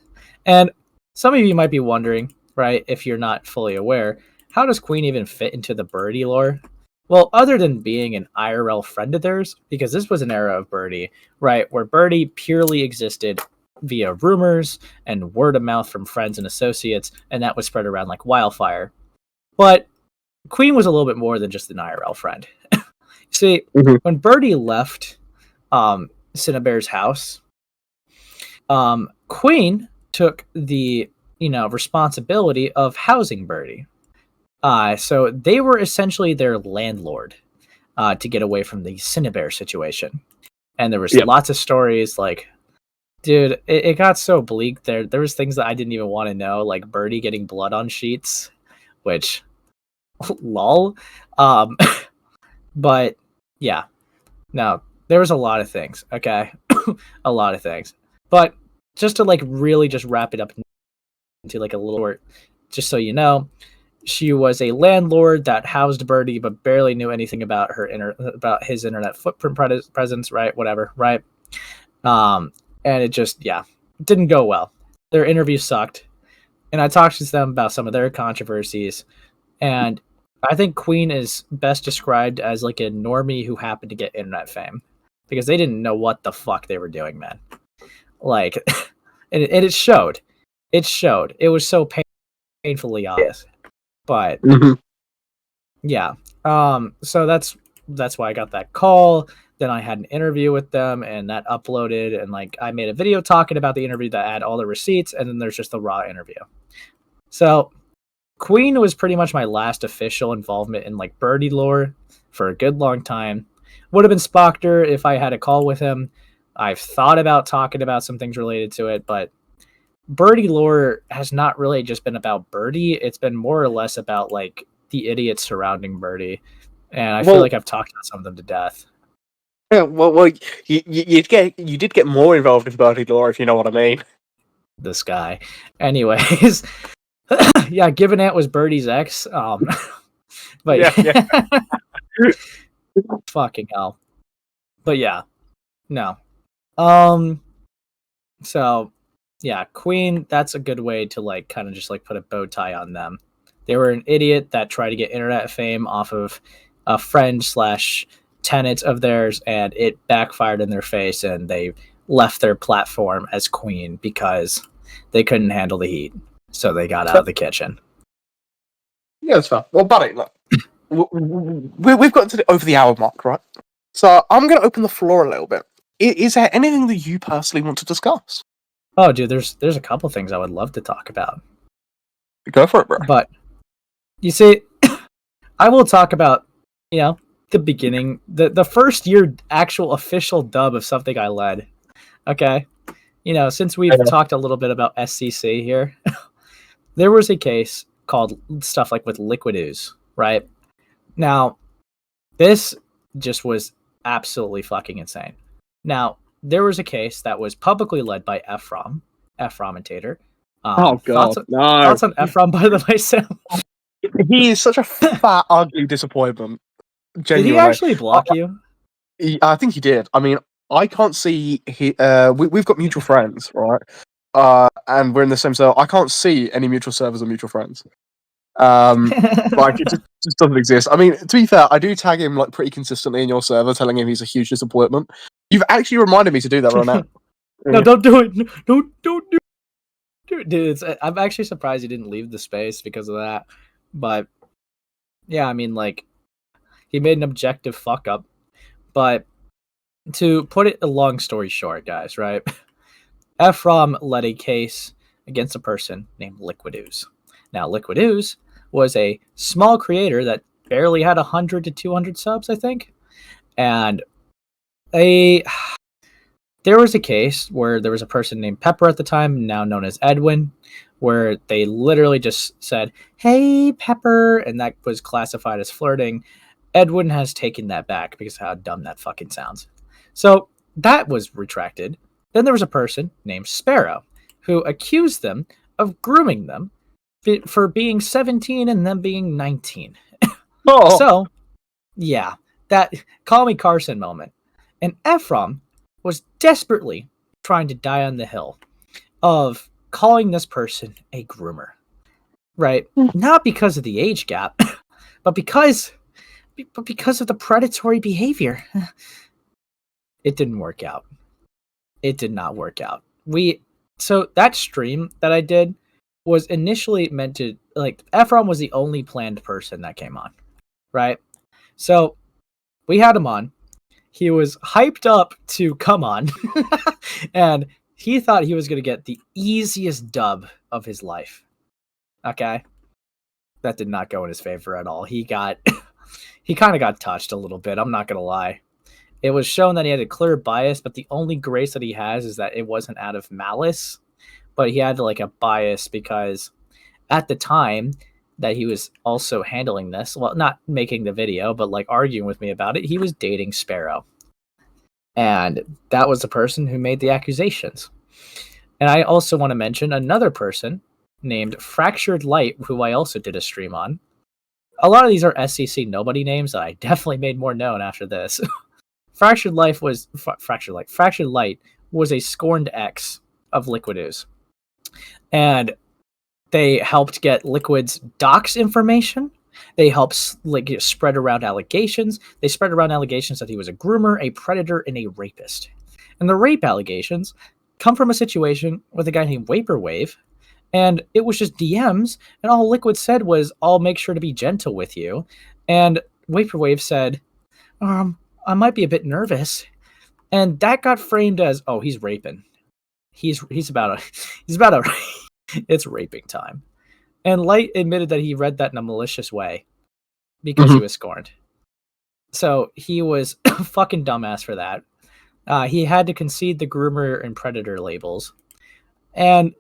And some of you might be wondering, right, if you're not fully aware, how does Queen even fit into the Birdie lore? Well, other than being an IRL friend of theirs, because this was an era of Birdie, right, where Birdie purely existed via rumors and word of mouth from friends and associates, and that was spread around like wildfire. But Queen was a little bit more than just an IRL friend. See, when Birdie left Cinnabear's house, Queen took the responsibility of housing Birdie. So they were essentially their landlord to get away from the Cinnabear situation. And there was lots of stories like, dude, it got so bleak there. There was things that I didn't even want to know, like Birdie getting blood on sheets, which, lol. But yeah, no, there was a lot of things. Okay, a lot of things. But just to like really just wrap it up into like a little short, just so you know, she was a landlord that housed Birdie, but barely knew anything about about his internet footprint presence, right? Whatever, right? And it just didn't go well. Their interview sucked, and I talked to them about some of their controversies, and I think Queen is best described as like a normie who happened to get internet fame because they didn't know what the fuck they were doing, man. Like, and it showed. It showed. It was so painfully obvious. But yeah, so that's why I got that call. Then I had an interview with them, and that uploaded, and like I made a video talking about the interview that had all the receipts, and then there's just the raw interview. So Queen was pretty much my last official involvement in like Birdie lore for a good long time. Would have been Spoctor if I had a call with him. I've thought about talking about some things related to it, but Birdie lore has not really just been about Birdie. It's been more or less about like the idiots surrounding Birdie, and I feel like I've talked about some of them to death. Yeah, you did get more involved in Birdie lore, if you know what I mean. This guy, anyways. Yeah, Given Ant was Birdie's ex. But yeah. Fucking hell. But yeah, no. So yeah, Queen, that's a good way to like kind of just like put a bow tie on them. They were an idiot that tried to get internet fame off of a friend / tenant of theirs, and it backfired in their face, and they left their platform as Queen because they couldn't handle the heat. So they got out of the kitchen. Yeah, that's fair. Well, buddy, look, we've got to over the hour mark, right? So I'm going to open the floor a little bit. Is there anything that you personally want to discuss? Oh, dude, there's a couple things I would love to talk about. Go for it, bro. But you see, I will talk about the beginning, the first year actual official dub of something I led. Okay, since we've talked a little bit about SCC here. There was a case called stuff like with Liquid Ooze, right? Now, this just was absolutely fucking insane. Now, there was a case that was publicly led by Ephraimentator. Oh, God, thoughts on Ephraim, by the way, Sam? He is such a fat, ugly disappointment. Genuinely. Did he actually block you? I think he did. I mean, I can't see... we've got mutual friends, right? And we're in the same server. I can't see any mutual servers or mutual friends. Like it just doesn't exist. I mean, to be fair, I do tag him like pretty consistently in your server, telling him he's a huge disappointment. You've actually reminded me to do that right now. No, don't do it. Don't do it. Dude, I'm actually surprised he didn't leave the space because of that. But yeah, I mean, like, he made an objective fuck up. But to put it a long story short, guys, right? Ephraim led a case against a person named Liquid Ooze. Now, Liquid Ooze was a small creator that barely had 100 to 200 subs, I think. And there was a case where there was a person named Pepper at the time, now known as Edwin, where they literally just said, "Hey, Pepper," and that was classified as flirting. Edwin has taken that back because of how dumb that fucking sounds. So that was retracted. Then there was a person named Sparrow who accused them of grooming them for being 17 and them being 19. Oh. So, yeah, that call me Carson moment. And Ephraim was desperately trying to die on the hill of calling this person a groomer. right? Not because of the age gap, but because of the predatory behavior. It didn't work out. It did not work out. So that stream that I did was initially meant to, like, Efron was the only planned person that came on, right? So we had him on. He was hyped up to come on, and he thought he was going to get the easiest dub of his life. Okay? That did not go in his favor at all. He kind of got touched a little bit, I'm not going to lie. It was shown that he had a clear bias, but the only grace that he has is that it wasn't out of malice, but he had like a bias because at the time that he was also handling this, well, not making the video, but like arguing with me about it, he was dating Sparrow. And that was the person who made the accusations. And I also want to mention another person named Fractured Light, who I also did a stream on. A lot of these are SCC nobody names that I definitely made more known after this. Fractured Light was a scorned ex of Liquid Ooze. And they helped get Liquid's docs information. They helped spread around allegations. They spread around allegations that he was a groomer, a predator, and a rapist. And the rape allegations come from a situation with a guy named Vaporwave, and it was just DMs, and all Liquid said was, "I'll make sure to be gentle with you." And Vaporwave said, I might be a bit nervous. And that got framed as, oh, he's raping. He's about it's raping time. And Light admitted that he read that in a malicious way because he was scorned. So he was a fucking dumbass for that. He had to concede the groomer and predator labels. And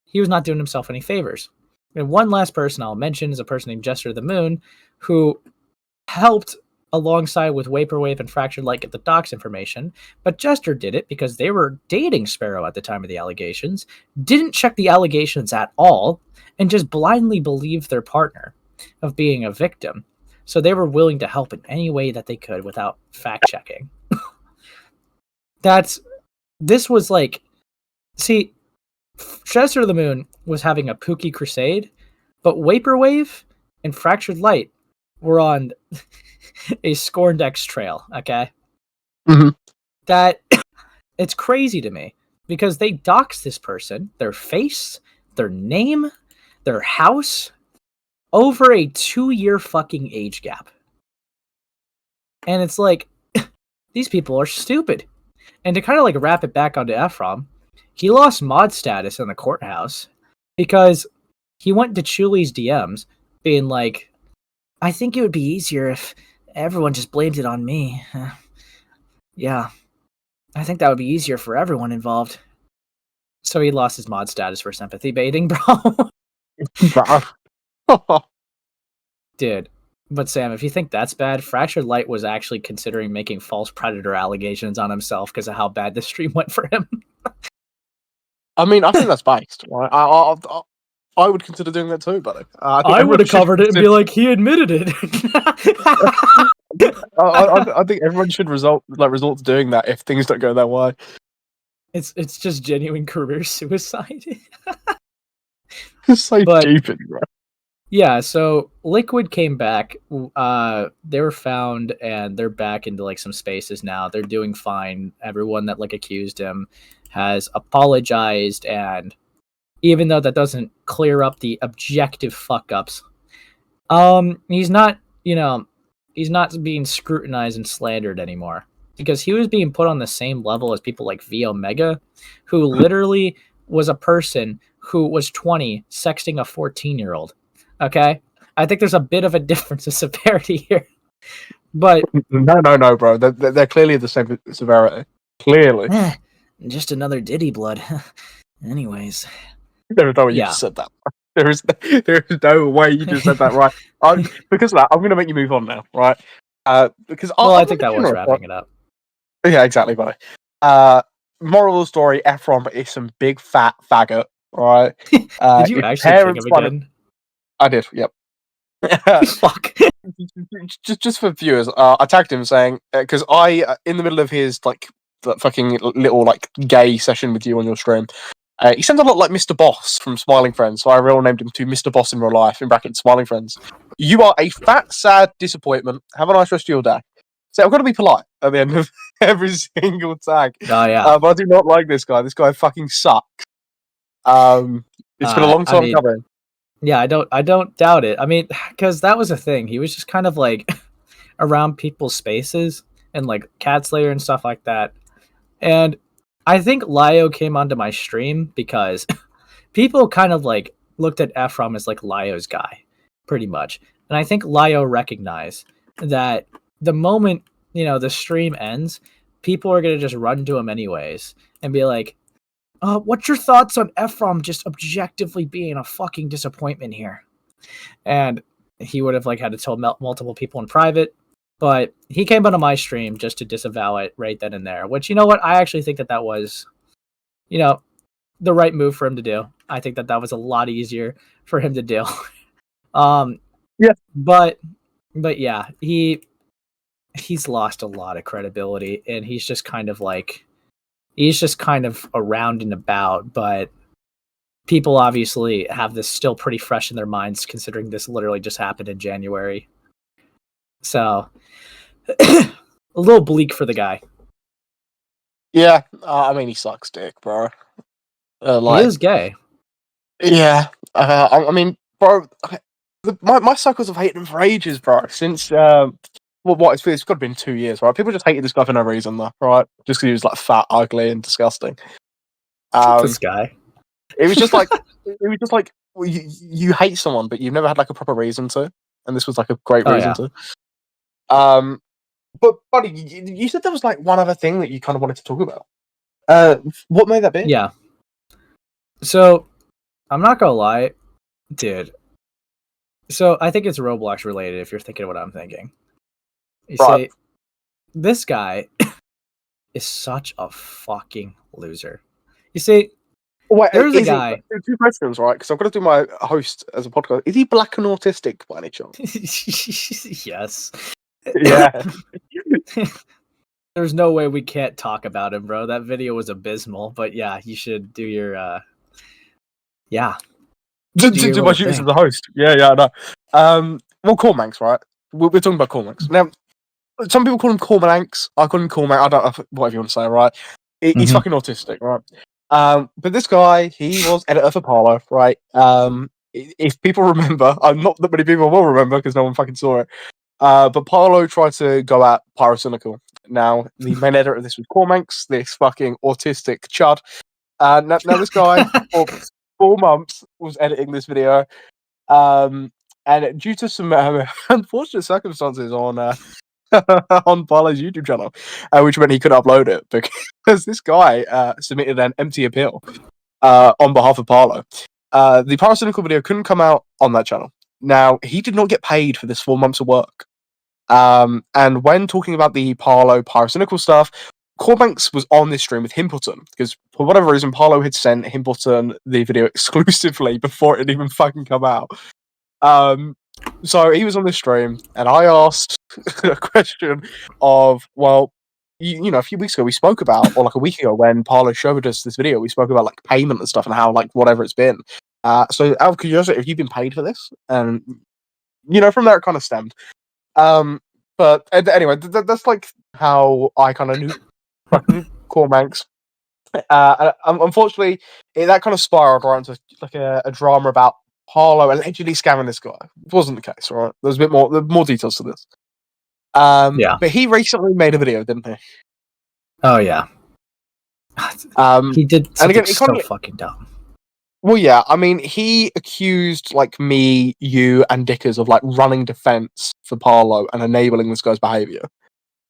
he was not doing himself any favors. And one last person I'll mention is a person named Jester the Moon, who helped alongside with Vaporwave and Fractured Light get the docs information, but Jester did it because they were dating Sparrow at the time of the allegations, didn't check the allegations at all, and just blindly believed their partner of being a victim. So they were willing to help in any way that they could without fact-checking. This was like, see, Jester the Moon was having a Pookie crusade, but Vaporwave and Fractured Light were on a scorned X trail, okay? That, it's crazy to me, because they doxed this person, their face, their name, their house, over a 2-year fucking age gap. And it's like, these people are stupid. And to kind of like wrap it back onto Efron, he lost mod status in the courthouse because he went to Chuli's DMs being like, I think it would be easier if everyone just blamed it on me. Yeah, I think that would be easier for everyone involved. So he lost his mod status for sympathy baiting, bro. Dude, but Sam, if you think that's bad, Fractured Light was actually considering making false predator allegations on himself because of how bad the stream went for him. I mean, I think that's based, right? I would consider doing that too, buddy. I would have covered it and be like, he admitted it. I think everyone should resort to doing that if things don't go their way. It's just genuine career suicide. It's so stupid, bro. Yeah, so Liquid came back. They were found, and they're back into like some spaces now. They're doing fine. Everyone that like accused him has apologized, and even though that doesn't clear up the objective fuck ups, he's not being scrutinized and slandered anymore because he was being put on the same level as people like V Omega, who literally was a person who was 20 sexting a 14-year-old. Okay, I think there's a bit of a difference of severity here, but no, bro. They're clearly the same severity. Clearly, just another Diddy blood. Anyways, there is no way you just said that. There is no way you just said that, right? Because of that, I'm going to make you move on now, right? Because I think that was wrapping it up. Yeah, exactly, buddy. Moral of the story: Efron is some big fat faggot, right? Did you actually think of it again? I did, yep. Fuck. Just for viewers, I tagged him saying because I in the middle of his like fucking little like gay session with you on your stream, He sounds a lot like Mr. Boss from Smiling Friends, so I real named him to Mr. Boss in real life, in brackets, Smiling Friends. You are a fat, sad disappointment. Have a nice rest of your day. So I've got to be polite at the end of every single tag. Oh yeah. But I do not like this guy. This guy fucking sucks. It's been a long time coming. Yeah, I don't doubt it. I mean, because that was a thing. He was just kind of like around people's spaces and like Cat Slayer and stuff like that. And I think Lio came onto my stream because people kind of like looked at Ephraim as like Lio's guy, pretty much. And I think Lio recognized that the moment, the stream ends, people are going to just run to him anyways and be like, what's your thoughts on Ephraim just objectively being a fucking disappointment here? And he would have like had to tell multiple people in private, but he came onto my stream just to disavow it right then and there, which, you know what? I actually think that was, the right move for him to do. I think that was a lot easier for him to do. Yeah. But yeah, he's lost a lot of credibility, and he's just kind of around and about, but people obviously have this still pretty fresh in their minds, considering this literally just happened in January. So a little bleak for the guy. Yeah, I mean, he sucks dick, bro. He is gay. Yeah, I mean, bro, my circles have hated him for ages, bro. Since it's got to have been 2 years, right? People just hated this guy for no reason, though, right? Just because he was like fat, ugly, and disgusting. This guy. It was just like you hate someone, but you've never had like a proper reason to, and this was like a great reason to. But buddy, you said there was like one other thing that you kind of wanted to talk about. What may that be? Yeah. So, I'm not gonna lie, dude. So, I think it's Roblox related, if you're thinking of what I'm thinking. You see, this guy is such a fucking loser. You see, there's a guy. 2 questions, right? Because I've got to do my host as a podcast. Is he black and autistic by any chance? Yes. Yeah. There's no way we can't talk about him, bro. That video was abysmal. But yeah, you should do your yeah. Do my duties as a host. Yeah, I know. Well, Cormanx, right? We're talking about Cormanx. Now, some people call him Cormanx. I call him Cormanx. I don't know, whatever you want to say, right? He's fucking autistic, right? But this guy, he was editor for Parlo, right? If people remember, not that many people will remember because no one fucking saw it. But Parlo tried to go at Pyrocynical. Now, the main editor of this was Cormanx, this fucking autistic chud. Now this guy, for 4 months, was editing this video. And due to some unfortunate circumstances on on Parlo's YouTube channel, which meant he couldn't upload it because this guy submitted an empty appeal on behalf of Parlo. The Pyrocynical video couldn't come out on that channel. Now, he did not get paid for this 4 months of work. And when talking about the Parlo Pyrocynical stuff, Corbanks was on this stream with Himpleton, because for whatever reason, Parlo had sent Himpleton the video exclusively before it had even fucking come out. So he was on this stream, and I asked a question of, well, you know, a few weeks ago we spoke about, or like a week ago when Parlo showed us this video, we spoke about like payment and stuff and how like whatever it's been. So out of curiosity, have you been paid for this? And you know, from there it kind of stemmed. But anyway, that's like how I kind of knew Cormanx. Unfortunately, that kind of spiraled right into like a drama about Parlo allegedly scamming this guy. It wasn't the case, right? There's a bit more details to this. Yeah. But he recently made a video, didn't he? Oh yeah. He did something so fucking dumb. Well, yeah, I mean, he accused, like, me, you, and Dickers of, like, running defense for Parlo and enabling this guy's behavior.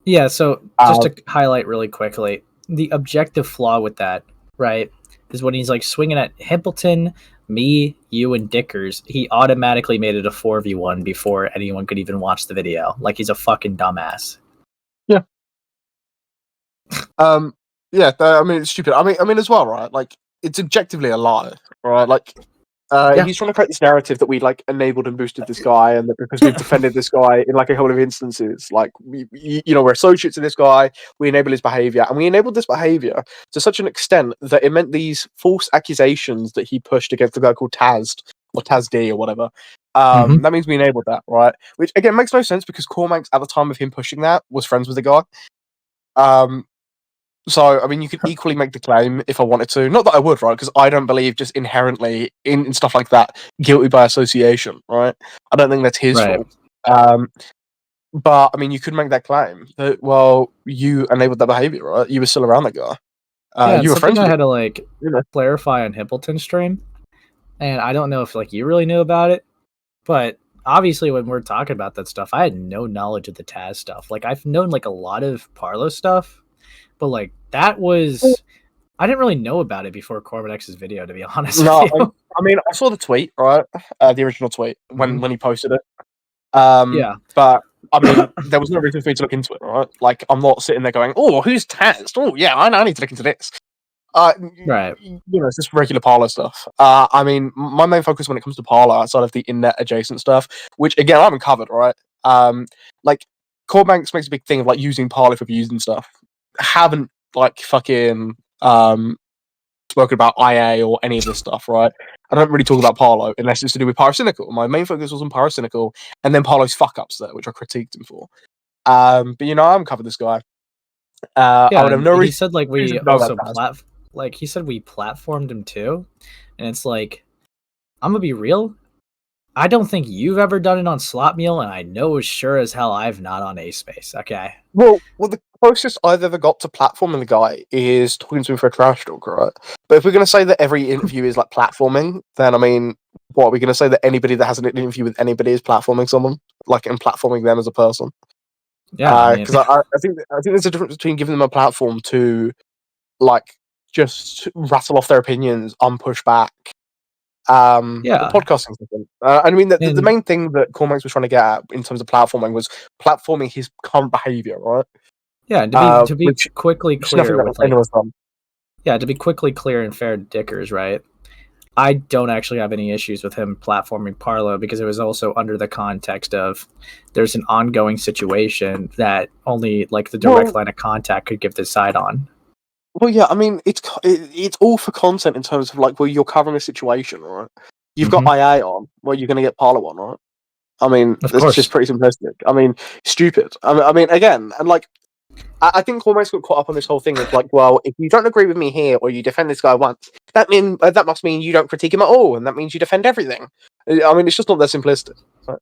Yeah, so, just to highlight really quickly, the objective flaw with that, right, is when he's, like, swinging at Himpleton, me, you, and Dickers, he automatically made it a 4v1 before anyone could even watch the video. Like, he's a fucking dumbass. Yeah. Yeah, I mean, it's stupid. I mean, as well, right, like, it's objectively a lie, right? Like, He's trying to create this narrative that we like enabled and boosted this guy, and that because we've defended this guy in like a couple of instances, like we're associates of this guy, we enable his behavior, and we enabled this behavior to such an extent that it meant these false accusations that he pushed against the guy called Taz or Taz D or whatever. That means we enabled that, right? Which again makes no sense because Cormax at the time of him pushing that was friends with the guy. So, I mean, you could equally make the claim if I wanted to. Not that I would, right? Because I don't believe just inherently in stuff like that, guilty by association, right? I don't think that's his fault. But, I mean, you could make that claim that, well, you enabled that behavior, right? You were still around that guy. You were friends with I had to, like, clarify on Himpleton's stream. And I don't know if, like, you really knew about it. But obviously, when we're talking about that stuff, I had no knowledge of the Taz stuff. Like, I've known, like, a lot of Parlo stuff. But, like, that was... I didn't really know about it before Cormax's video, to be honest with you. I mean, I saw the tweet, right? The original tweet, when he posted it. But, I mean, there was no reason for me to look into it, right? Like, I'm not sitting there going, oh, who's Taz? Oh, yeah, I need to look into this. It's just regular Parlo stuff. I mean, my main focus when it comes to Parlo, outside of the in-net adjacent stuff, which, again, I haven't covered, right? Like, Cormax makes a big thing of, like, using Parlo for views and stuff. Haven't like fucking spoken about IA or any of this stuff, right? I don't really talk about Parlo unless it's to do with Pyrocynical. My main focus was on Pyrocynical and then Parlo's fuck ups there, which I critiqued him for. But I haven't covered this guy. I would have no reason. He said like we also he said we platformed him too, and it's like I'm gonna be real. I don't think you've ever done it on Slot Meal, and I know sure as hell I've not on AceSpace. Okay. Well, the closest I've ever got to platforming the guy is talking to him for a TrashTalk, right? But if we're going to say that every interview is like platforming, then I mean, what are we going to say that anybody that has an interview with anybody is platforming someone, like, and platforming them as a person? Yeah, because I think there's a difference between giving them a platform to, like, just rattle off their opinions, push back. The podcasting system. I mean, the main thing that Cormax was trying to get at in terms of platforming was platforming his current behavior, right? Yeah, to be quickly clear with like, to be quickly clear and fair to Dickers, right? I don't actually have any issues with him platforming Parlo because it was also under the context of there's an ongoing situation that only like the direct line of contact could give the side on. Well, yeah, I mean, it's all for content in terms of, like, well, you're covering a situation, right? You've got IA on, well, you're going to get Parlo on, right? I mean, that's just pretty simplistic. I mean, stupid. I mean, again, and, like, I think Cormax got caught up on this whole thing of, like, well, if you don't agree with me here, or you defend this guy once, that must mean you don't critique him at all, and that means you defend everything. I mean, it's just not that simplistic. Right?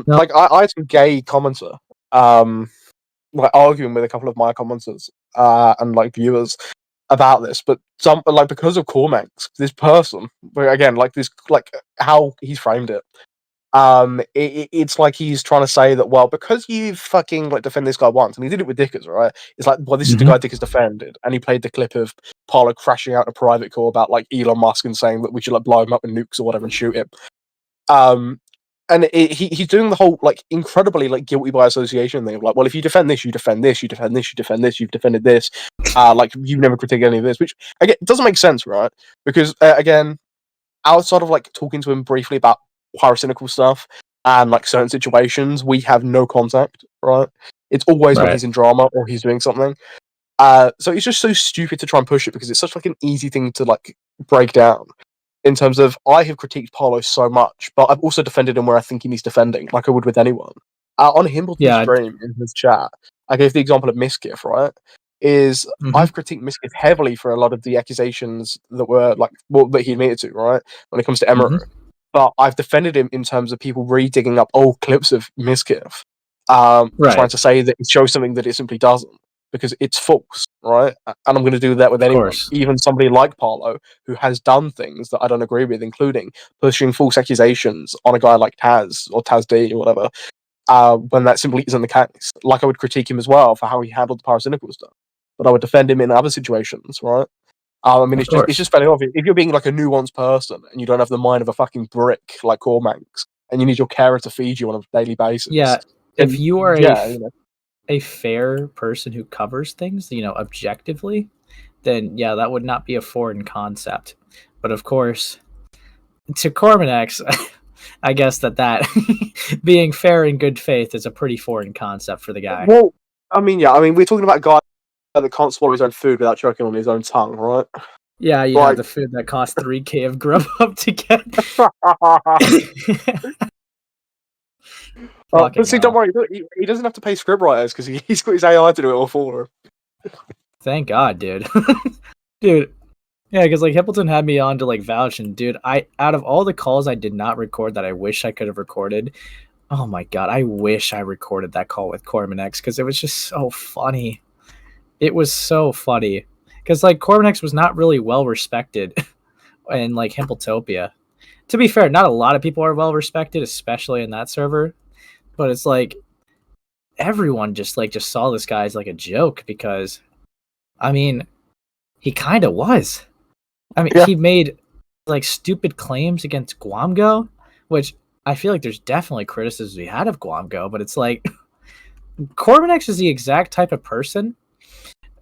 Like, I had some gay commenter, like, arguing with a couple of my commenters and like viewers about this, but because of Cormax, this person, again, like this, like how he's framed it, it's like he's trying to say that, well, because you fucking like defend this guy once, and he did it with Dickers, right? It's like, well, this is the guy Dickers defended, and he played the clip of Parlo crashing out a private call about like Elon Musk and saying that we should like blow him up with nukes or whatever and shoot him. And he's doing the whole like incredibly like guilty by association thing of like, well, if you defend this, you defend this, you defend this, you defend this, you've defended this, like you've never critiqued any of this, which again doesn't make sense, right? Because again, outside of like talking to him briefly about pyrocynical stuff and like certain situations, we have no contact, right? It's always when he's in drama or he's doing something. So it's just so stupid to try and push it because it's such like an easy thing to like break down. In terms of, I have critiqued Parlo so much, but I've also defended him where I think he needs defending, like I would with anyone. On Himpleton's stream, in his chat, I gave the example of Miskiff, right? I've critiqued Miskiff heavily for a lot of the accusations that were, like, that he admitted to, right? When it comes to Emerald. But I've defended him in terms of people re-digging up old clips of Miskiff, trying to say that it shows something that it simply doesn't. Because it's false, right? And I'm going to do that with anyone, even somebody like Parlo, who has done things that I don't agree with, including pushing false accusations on a guy like Taz or Taz D or whatever, when that simply isn't the case. Like, I would critique him as well for how he handled the pyrocynical stuff, but I would defend him in other situations, right? I mean, it's just fairly obvious. If you're being like a nuanced person and you don't have the mind of a fucking brick like Cormax, and you need your carer to feed you on a daily basis, if you are a fair person who covers things, objectively, then that would not be a foreign concept. But of course, to Cormanex, I guess that being fair in good faith is a pretty foreign concept for the guy. Well, I mean, we're talking about a guy that can't swallow his own food without choking on his own tongue, right? Yeah, you know, the food that costs 3K of Grubhub to get. But see, don't worry, he doesn't have to pay scriptwriters because he's got his AI to do it all for him. Thank God, dude. Dude. Yeah, because like Hippleton had me on to like vouch, and dude, out of all the calls I did not record that I wish I could have recorded, oh my God, I wish I recorded that call with Cormanex because it was just so funny. It was so funny because like Cormanex was not really well respected in like Himpletopia. To be fair, not a lot of people are well respected, especially in that server. But it's like everyone just saw this guy as like a joke because, I mean, he kind of was. I mean, he made like stupid claims against Guamgo, which I feel like there's definitely criticisms we had of Guamgo, but it's like Cormanex is the exact type of person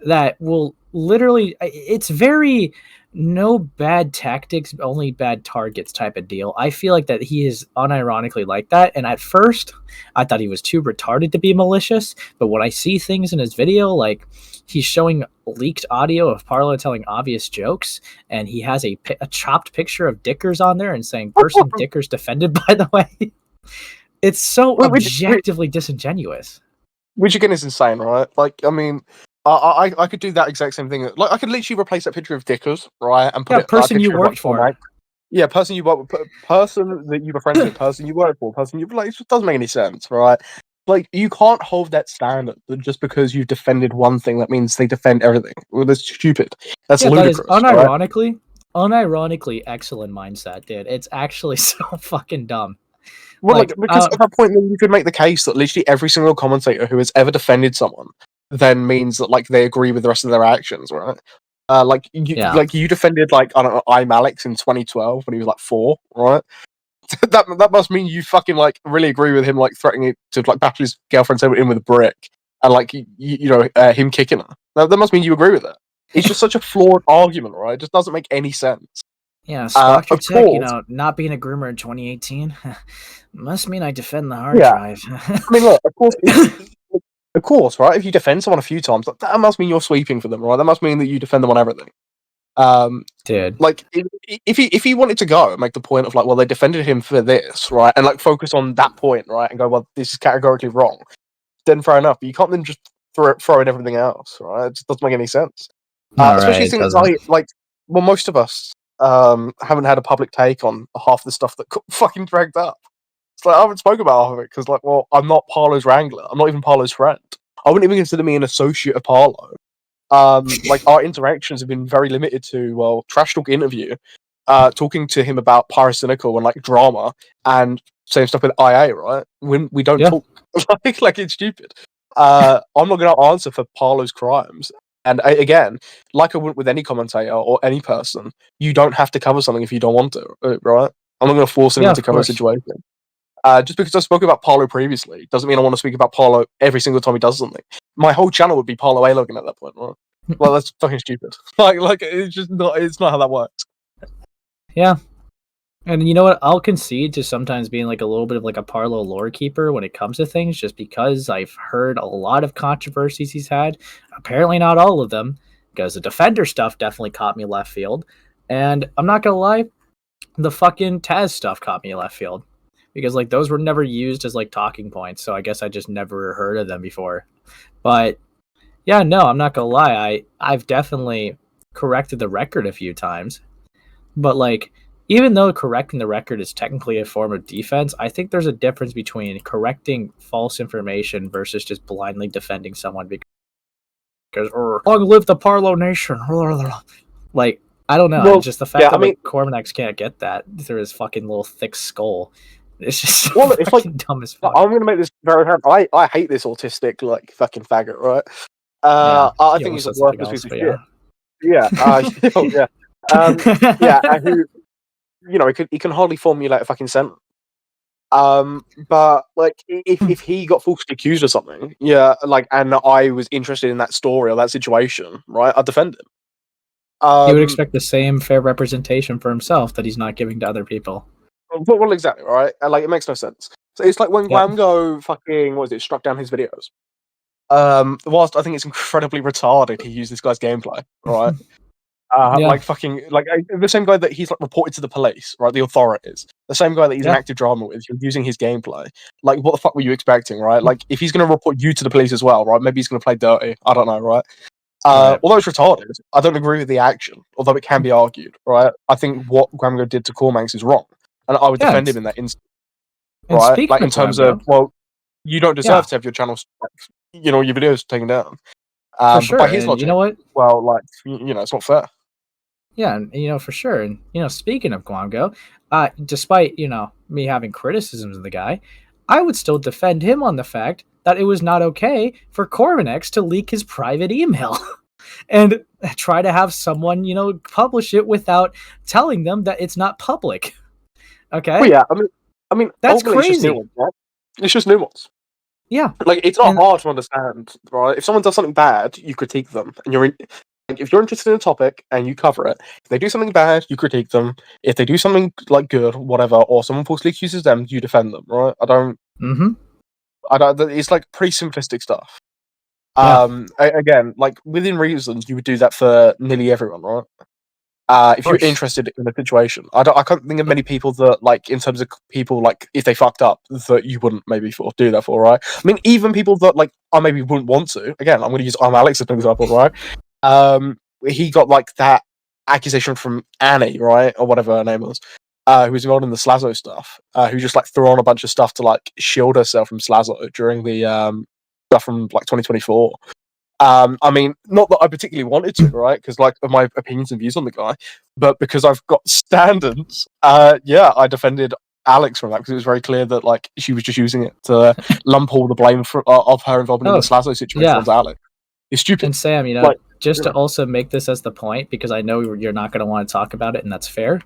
that will literally, it's very no bad tactics, only bad targets type of deal. I feel like that he is unironically like that. And at first, I thought he was too retarded to be malicious. But when I see things in his video, like he's showing leaked audio of Parlo telling obvious jokes, and he has a chopped picture of Dickers on there and saying, person Dickers defended, by the way. It's so objectively disingenuous. Which again is insane, right? Like, I mean, I could do that exact same thing. Like, I could literally replace that picture of Dickers, right, and put person you worked for. Like, yeah, person you work with, person that you were friends with, person you work for, person you like. It just doesn't make any sense, right? Like, you can't hold that standard that just because you've defended one thing, that means they defend everything. Well, that's stupid. That's ludicrous. That is unironically excellent mindset, dude. It's actually so fucking dumb. Well, like because at that point, then you could make the case that literally every single commentator who has ever defended someone then means that like they agree with the rest of their actions, right? Like you defended like I don't know Alex in 2012 when he was like 4, right? that must mean you fucking like really agree with him like threatening to like bash his girlfriend's head in with a brick and like you know him kicking her. That must mean you agree with that. It's just such a flawed argument, right? It just doesn't make any sense. Yeah, Spoctor Tech, you know, not being a groomer in 2018 must mean I defend the hard drive. I mean, look, of course, right? If you defend someone a few times, that must mean you're sweeping for them, right? That must mean that you defend them on everything. Dude, like if he wanted to go and make the point of like, well, they defended him for this, right, and like focus on that point, right, and go, well, this is categorically wrong, then fair enough. But you can't then just throw in everything else, right? It just doesn't make any sense. Especially since well, most of us haven't had a public take on half the stuff that got fucking dragged up. It's like I haven't spoken about half of it because, like, well, I'm not Parlo's wrangler. I'm not even Parlo's friend. I wouldn't even consider me an associate of Parlo. Like our interactions have been very limited to TrashTalk interview, talking to him about Pyrocynical and like drama, and same stuff with IA. Right? When we don't talk, like it's stupid. I'm not going to answer for Parlo's crimes. And again, like I wouldn't with any commentator or any person, you don't have to cover something if you don't want to, right? I'm not going to force anyone to cover a situation. Just because I spoke about Parlo previously doesn't mean I want to speak about Parlo every single time he does something. My whole channel would be Parlo A-Logan at that point, right? Well, that's fucking stupid. Like it's just not. It's not how that works. Yeah. And you know what? I'll concede to sometimes being like a little bit of like a Parlo lore keeper when it comes to things, just because I've heard a lot of controversies he's had. Apparently not all of them, because the Defender stuff definitely caught me left field. And I'm not going to lie, the fucking Taz stuff caught me left field. Because like those were never used as like talking points, so I guess I just never heard of them before. But yeah, no, I'm not going to lie. I've definitely corrected the record a few times. But like, even though correcting the record is technically a form of defense, I think there's a difference between correcting false information versus just blindly defending someone because long live the Parlo Nation. Like, I don't know. Well, just the fact that like, Cormanex can't get that through his fucking little thick skull. It's just it's like dumb as fuck. I'm going to make this very hard. I hate this autistic like fucking faggot, right? I think he's a worthless piece of shit. Yeah. Who, you know, he can hardly formulate a fucking sentence. But like, if he got falsely accused of something, like, and I was interested in that story or that situation, right, I'd defend him. He would expect the same fair representation for himself that he's not giving to other people. Well, exactly, right? Like, it makes no sense. So it's like when Guamgo fucking, struck down his videos. Whilst I think it's incredibly retarded, he used this guy's gameplay, right? Like the same guy that he's like reported to the police, right? The authorities, the same guy that he's in active drama with, you're using his gameplay. Like, what the fuck were you expecting, right? Like, if he's going to report you to the police as well, right? Maybe he's going to play dirty. I don't know, right? Although it's retarded, I don't agree with the action, although it can be argued, right? I think what Guamgo did to Cormanx is wrong, and I would defend him in that instance, right? Like, in terms of, well, you don't deserve to have your channel, your videos taken down. For sure. By his logic, you know what? Well, like, it's not fair. Yeah, and for sure. And speaking of Guamgo, despite me having criticisms of the guy, I would still defend him on the fact that it was not okay for Cormanex to leak his private email and try to have someone publish it without telling them that it's not public. Okay. Well, yeah, I mean, that's crazy. It's just nuance. Yeah, like, it's not hard to understand, right? If someone does something bad, you critique them, and if you're interested in a topic and you cover it, if they do something bad, you critique them. If they do something like good, whatever, or someone falsely accuses them, you defend them, right? I don't. It's like pretty simplistic stuff. Again, like, within reason, you would do that for nearly everyone, right? If you're interested in a situation, I can't think of many people that, like, in terms of people, like, if they fucked up, that you wouldn't maybe do that for, right? I mean, even people that, like, I maybe wouldn't want to. Again, I'm going to use Alex as an example, right? He got, like, that accusation from Annie, right, or whatever her name was, who was involved in the Slazo stuff, who just, like, threw on a bunch of stuff to, like, shield herself from Slazo during the stuff from, like, 2024. I mean, not that I particularly wanted to, right? Because, like, of my opinions and views on the guy, but because I've got standards, I defended Alex from that, because it was very clear that, like, she was just using it to lump all the blame of her involvement in the Slazo situation onto Alex. It's stupid. And Sam, just to also make this as the point, because I know you're not going to want to talk about it, and that's fair.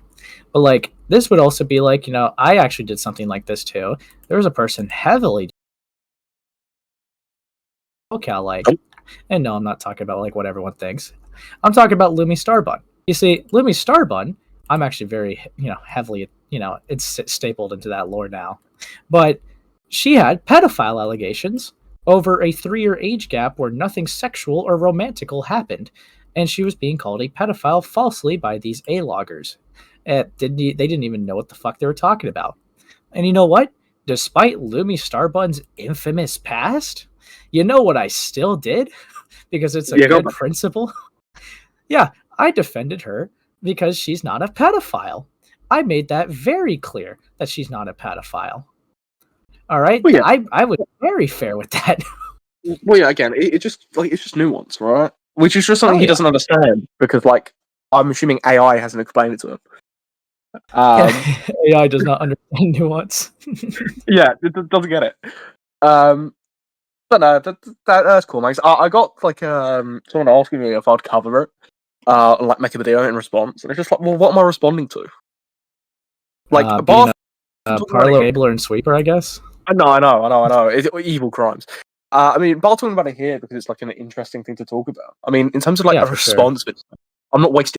But, like, this would also be like, I actually did something like this too. There was a person heavily and no, I'm not talking about, like, what everyone thinks. I'm talking about Lumi Starbun. You see, Lumi Starbun, I'm actually very, heavily, it's stapled into that lore now. But she had pedophile allegations over a 3-year age gap where nothing sexual or romantical happened. And she was being called a pedophile falsely by these A-loggers. They didn't even know what the fuck they were talking about. And you know what? Despite Lumi Starbun's infamous past, you know what I still did? Because it's a good principle. I defended her because she's not a pedophile. I made that very clear that she's not a pedophile. All right? Well, I was very fair with that. Well, yeah, again, it's just nuance, right? Which is just something he doesn't understand, because, like, I'm assuming AI hasn't explained it to him. AI does not understand nuance. It doesn't get it. But no, that's cool, Max. I got, like, someone asking me if I'd cover it, and, like, make a video in response, and it's just like, well, what am I responding to? Like, Parlo, Enabler, and Sweeper, I guess. I know. It's evil crimes. I mean, but I'll talk about it here because it's, like, an interesting thing to talk about. I mean, in terms of, like, a response, I'm not wasting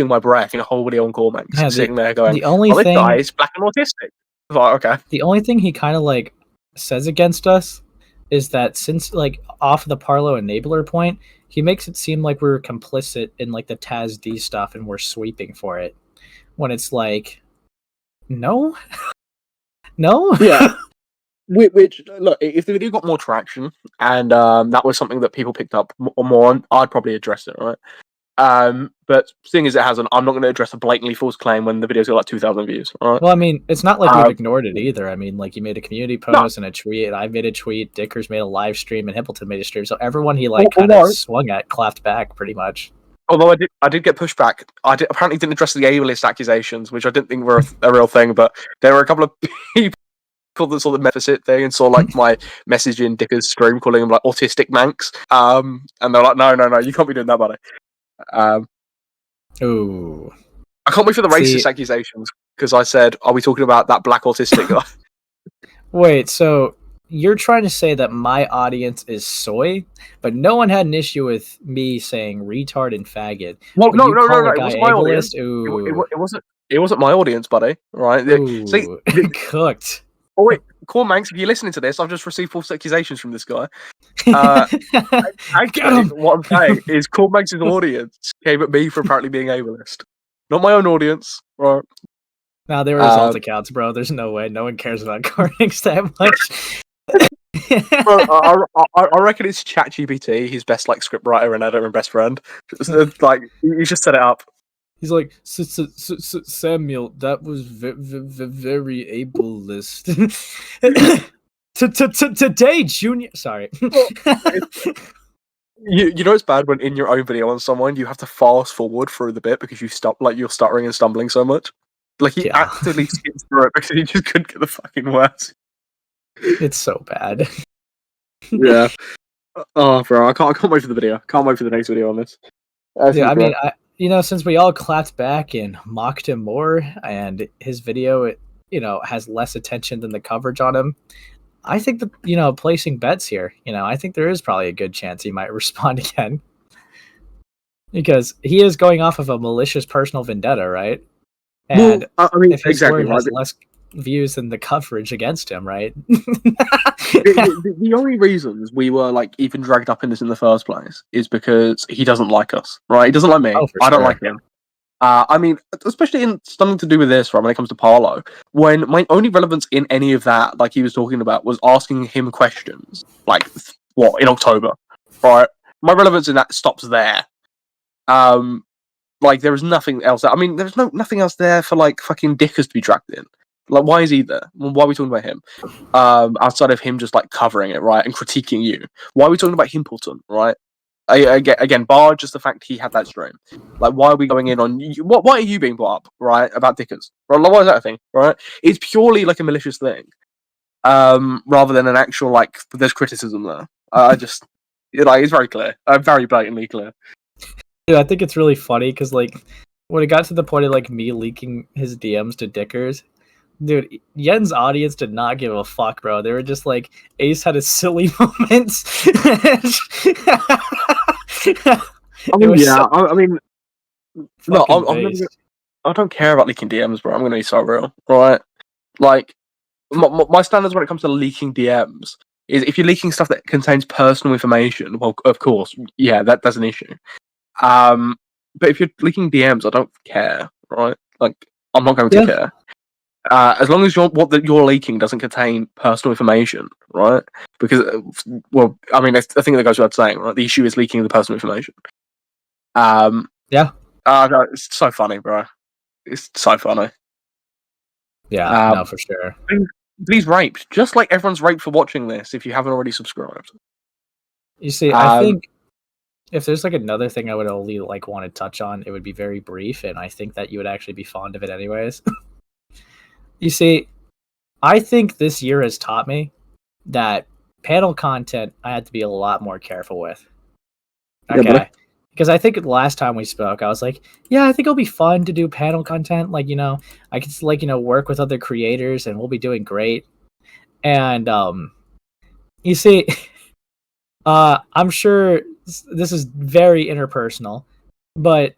my breath in a whole video on Cormax, sitting there going, the only this guy is black and autistic. Like, okay. The only thing he kind of, like, says against us is that since, like, off the Parlo Enabler point, he makes it seem like we're complicit in, like, the TASD stuff and we're sweeping for it. When it's like, no? No? Yeah. Which, look, if the video got more traction and that was something that people picked up more on, I'd probably address it, right? But seeing as it hasn't, I'm not going to address a blatantly false claim when the video's got like 2,000 views. Right? Well, I mean, it's not like we've ignored it either. I mean, like, you made a community post and a tweet, I made a tweet, Dickers made a live stream, and Hippleton made a stream. So everyone he kind of swung at clapped back pretty much. Although I did get pushback. Apparently didn't address the A-list accusations, which I didn't think were a real thing. But there were a couple of people that saw the Mephisit thing and saw, like, my message in Dickers' stream calling him, like, autistic Manx. And they're like, no, you can't be doing that, buddy. Ooh. I can't wait for the racist accusations, because I said, are we talking about that black autistic guy? Wait, so you're trying to say that my audience is soy, but no one had an issue with me saying retard and faggot. Well, But no, you no, no, call no. a It guy wasn't my audience. ableist? Ooh. It wasn't. It wasn't my audience, buddy. Right? See, Ooh. Cooked. oh wait, Corn Manx, if you're listening to this, I've just received false accusations from this guy. Get Actually, him! what I'm saying is Corn Manx's audience came at me for apparently being ableist. Not my own audience, right? Nah, they were result accounts, bro. There's no way. No one cares about Cornix that much. Bro, I reckon it's ChatGPT, his best like scriptwriter and editor and best friend. Like you just set it up. He's like, Samuel, that was very ableist. Today, Junior. Sorry. You know it's bad when in your own video on someone you have to fast forward through the bit because you're stuttering and stumbling so much. Like he actively skips through it because he just couldn't get the fucking words. It's so bad. Yeah. Oh, bro, I can't wait for the video. Can't wait for the next video on this. Yeah, I mean, since we all clapped back and mocked him more, and his video, has less attention than the coverage on him, I think that, placing bets here, I think there is probably a good chance he might respond again. Because he is going off of a malicious personal vendetta, right? And if his word has less views than the coverage against him, right? the only reasons we were like even dragged up in this in the first place is because he doesn't like us, right? He doesn't like me. I don't like him. I mean, especially in something to do with this, right? When it comes to Parlo, when my only relevance in any of that, like he was talking about, was asking him questions, like what in October, right? My relevance in that stops there. Like there is nothing else. I mean, there's nothing else there for like fucking Dickers to be dragged in. Like, why is he there? Why are we talking about him? Outside of him just like covering it, right, and critiquing you. Why are we talking about Himpleton, right? Again, bar just the fact he had that stream. Like, why are we going in on you? Why are you being brought up, right, about Dickers? Right? Why is that a thing, right? It's purely like a malicious thing, rather than an actual like. There's criticism there. It's very clear, very blatantly clear. Yeah, I think it's really funny because like when it got to the point of like me leaking his DMs to Dickers. Dude, Yen's audience did not give a fuck, bro. They were just like, Ace had a silly moment. I don't care about leaking DMs, bro. I'm going to be so real, right? Like, my standards when it comes to leaking DMs is if you're leaking stuff that contains personal information, well, of course, yeah, that's an issue. But if you're leaking DMs, I don't care, right? Like, I'm not going to care. As long as what you're leaking doesn't contain personal information, right? Because, well, I mean, I think that goes without saying, right? The issue is leaking the personal information. Yeah. No, it's so funny, bro. It's so funny. Yeah, no, for sure. Please raped, just like everyone's raped for watching this. If you haven't already subscribed, you see, I think if there's like another thing I would only like want to touch on, it would be very brief, and I think that you would actually be fond of it anyways. You see, I think this year has taught me that panel content I had to be a lot more careful with. Okay. Because I think the last time we spoke, I was like, yeah, I think it'll be fun to do panel content. Like, I could like, work with other creators and we'll be doing great. And you see, I'm sure this is very interpersonal, but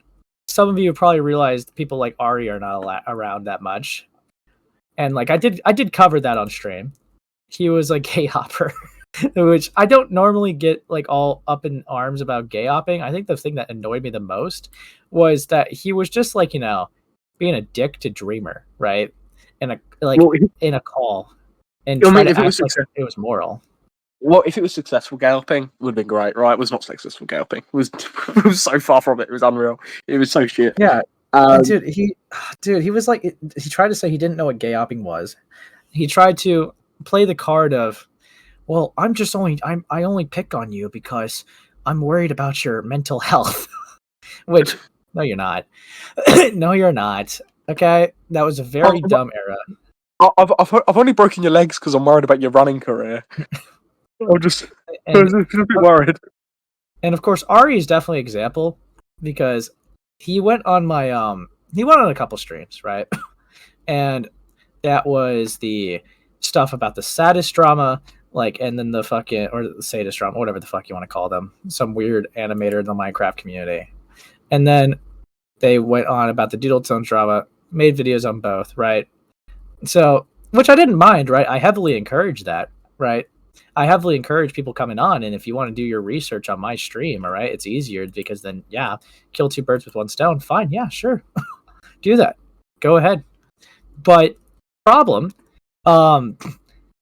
some of you probably realized people like Ari are not around that much. And like I did cover that on stream. He was a gay hopper, which I don't normally get like all up in arms about gay hopping. I think the thing that annoyed me the most was that he was just like, being a dick to Dreamer, right? In a call and trying to act like it was moral. Well, if it was successful galloping, it would have been great, right? It was not successful galloping. It was so far from it. It was unreal. It was so shit. Yeah. He was like, he tried to say he didn't know what gay hopping was. He tried to play the card of, well, I only pick on you because I'm worried about your mental health. Which, no, you're not. No, you're not. Okay, that was a very dumb era. I've only broken your legs because I'm worried about your running career. I'm just a bit worried. And of course, Ari is definitely an example because he went on a couple streams, right? And that was the stuff about the saddest drama Like, and then the fucking, or the sadist drama, whatever the fuck you want to call them, some weird animator in the Minecraft community. And then they went on about the Doodletones drama, made videos on both, right? So, which I didn't mind, right? I heavily encourage that, right? I heavily encourage people coming on, and if you want to do your research on my stream, all right, it's easier because then, yeah, kill two birds with one stone. Fine, yeah, sure, do that. Go ahead. But problem,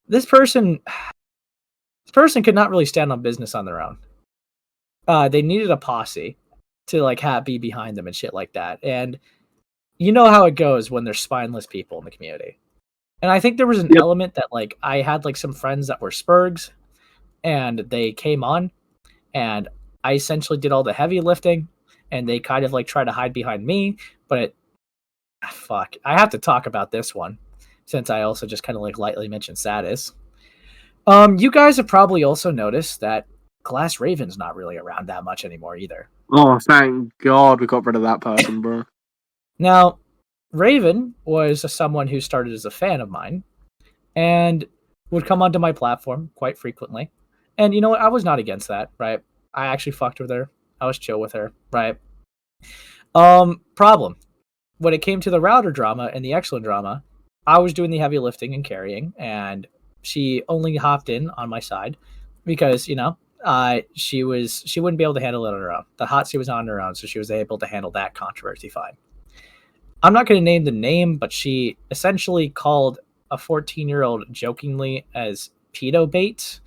this person could not really stand on business on their own. They needed a posse to like be behind them and shit like that. And you know how it goes when there's spineless people in the community. And I think there was an element that like I had like some friends that were Spurgs, and they came on, and I essentially did all the heavy lifting, and they kind of like try to hide behind me. But fuck, I have to talk about this one since I also just kind of like lightly mentioned Satis. You guys have probably also noticed that Glass Raven's not really around that much anymore either. Oh, thank God we got rid of that person, bro. Now, Raven was someone who started as a fan of mine and would come onto my platform quite frequently. And you know what? I was not against that, right? I actually fucked with her. I was chill with her, right? Problem. When it came to the router drama and the Exolen drama, I was doing the heavy lifting and carrying, and she only hopped in on my side because, you know, she wouldn't be able to handle it on her own. The hot seat was on her own, so she was able to handle that controversy fine. I'm not going to name the name, but she essentially called a 14-year-old jokingly as pedo bait,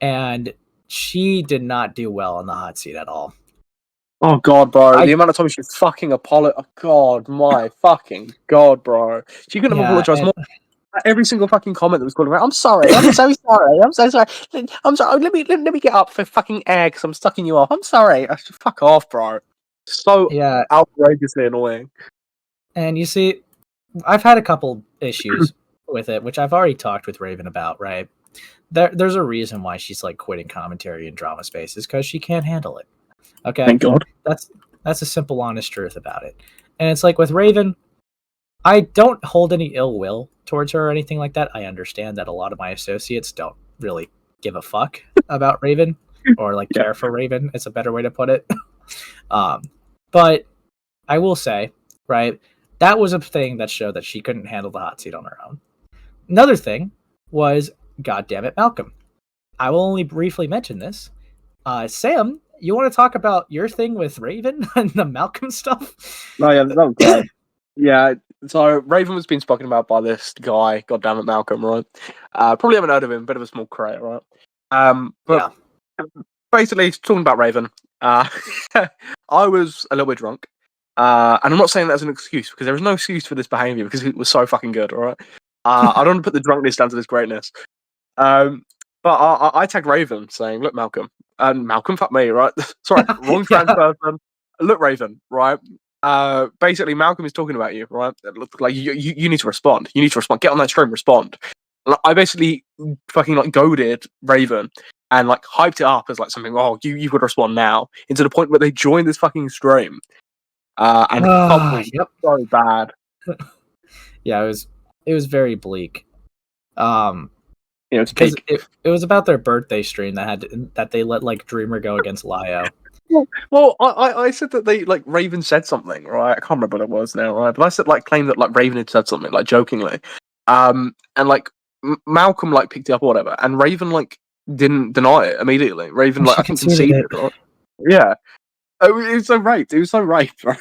and she did not do well on the hot seat at all. Oh God, bro! The amount of times she fucking apologized. Oh God, my fucking God, bro! She couldn't have apologized more. Every single fucking comment that was going around. I'm sorry. I'm so sorry. I'm so sorry. I'm sorry. Let me get up for fucking air because I'm sucking you off. I'm sorry. Fuck off, bro. So outrageously annoying. And you see, I've had a couple issues with it, which I've already talked with Raven about, right? There's a reason why she's like quitting commentary and drama spaces because she can't handle it. Okay. Thank God. That's a simple, honest truth about it. And it's like with Raven, I don't hold any ill will towards her or anything like that. I understand that a lot of my associates don't really give a fuck about Raven or like care for Raven. It's a better way to put it. But I will say, right, that was a thing that showed that she couldn't handle the hot seat on her own. Another thing was, goddammit, Malcolm. I will only briefly mention this. Sam, you want to talk about your thing with Raven and the Malcolm stuff? No, yeah, that was great. Yeah, so Raven was being spoken about by this guy, goddammit Malcolm, right? Probably haven't heard of him, bit of a small crate, right? But basically, he's talking about Raven. I was a little bit drunk. And I'm not saying that as an excuse, because there is no excuse for this behaviour, because it was so fucking good, alright? I don't want to put the drunkenness down to this greatness. But I tagged Raven, saying, look, Malcolm. And Malcolm, fuck me, right? Sorry, wrong trans person. Look, Raven, right? Basically, Malcolm is talking about you, right? Like, you need to respond. You need to respond. Get on that stream, respond. I basically fucking, like, goaded Raven and, like, hyped it up as, like, something, oh, you would respond now. Into the point where they joined this fucking stream. And was so bad. Yeah, it was very bleak. It's because it was about their birthday stream that they let like Dreamer go against Lio. Well, I said that they like Raven said something, right? I can't remember what it was now, right? But I said like claimed that like Raven had said something, like jokingly, and like Malcolm like picked it up or whatever, and Raven like didn't deny it immediately. Raven like I think conceded it. Right? Yeah. It was so right. It was so right, bro.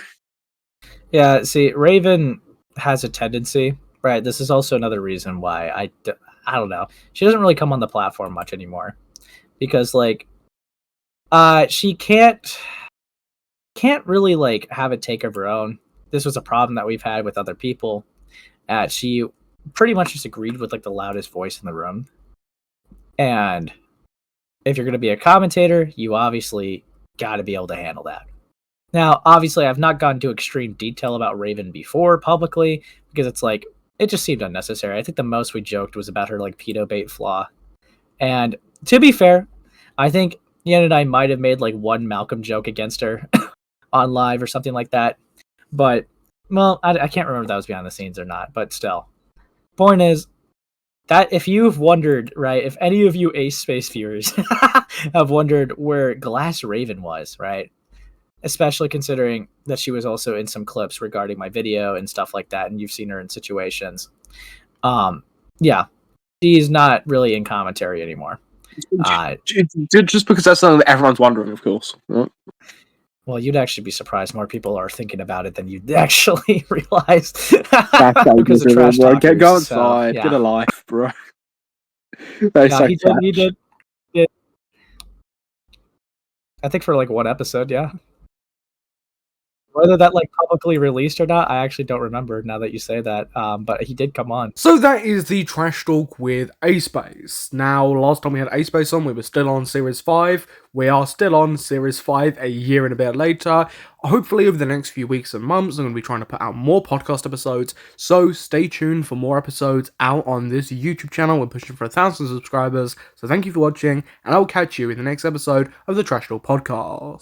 Yeah, see, Raven has a tendency, right? This is also another reason why I don't know. She doesn't really come on the platform much anymore because, like, she can't really like have a take of her own. This was a problem that we've had with other people. She pretty much just agreed with like the loudest voice in the room, and if you're going to be a commentator, you obviously got to be able to handle that. Now, obviously, I've not gone into extreme detail about Raven before publicly because it's like, it just seemed unnecessary. I think the most we joked was about her like pedo bait flaw. And to be fair, I think Yen and I might have made like one Malcolm joke against her on live or something like that. But, well, I can't remember if that was behind the scenes or not, but still. Point is, that if you've wondered, right, if any of you AceSpace viewers have wondered where Glass Raven was, right, especially considering that she was also in some clips regarding my video and stuff like that, and you've seen her in situations. Yeah, she's not really in commentary anymore. Just because that's something that everyone's wondering, of course. Well, you'd actually be surprised. More people are thinking about it than you'd actually realize. Because of trash talk. Go outside, get a life, bro. He did. I think for like one episode, yeah. Whether that like publicly released or not, I actually don't remember now that you say that. But he did come on. So that is the Trash Talk with AceSpace. Now, last time we had AceSpace on, we were still on Series 5. We are still on Series 5 a year and a bit later. Hopefully over the next few weeks and months, I'm going to be trying to put out more podcast episodes. So stay tuned for more episodes out on this YouTube channel. We're pushing for 1,000 subscribers. So thank you for watching, and I'll catch you in the next episode of the Trash Talk podcast.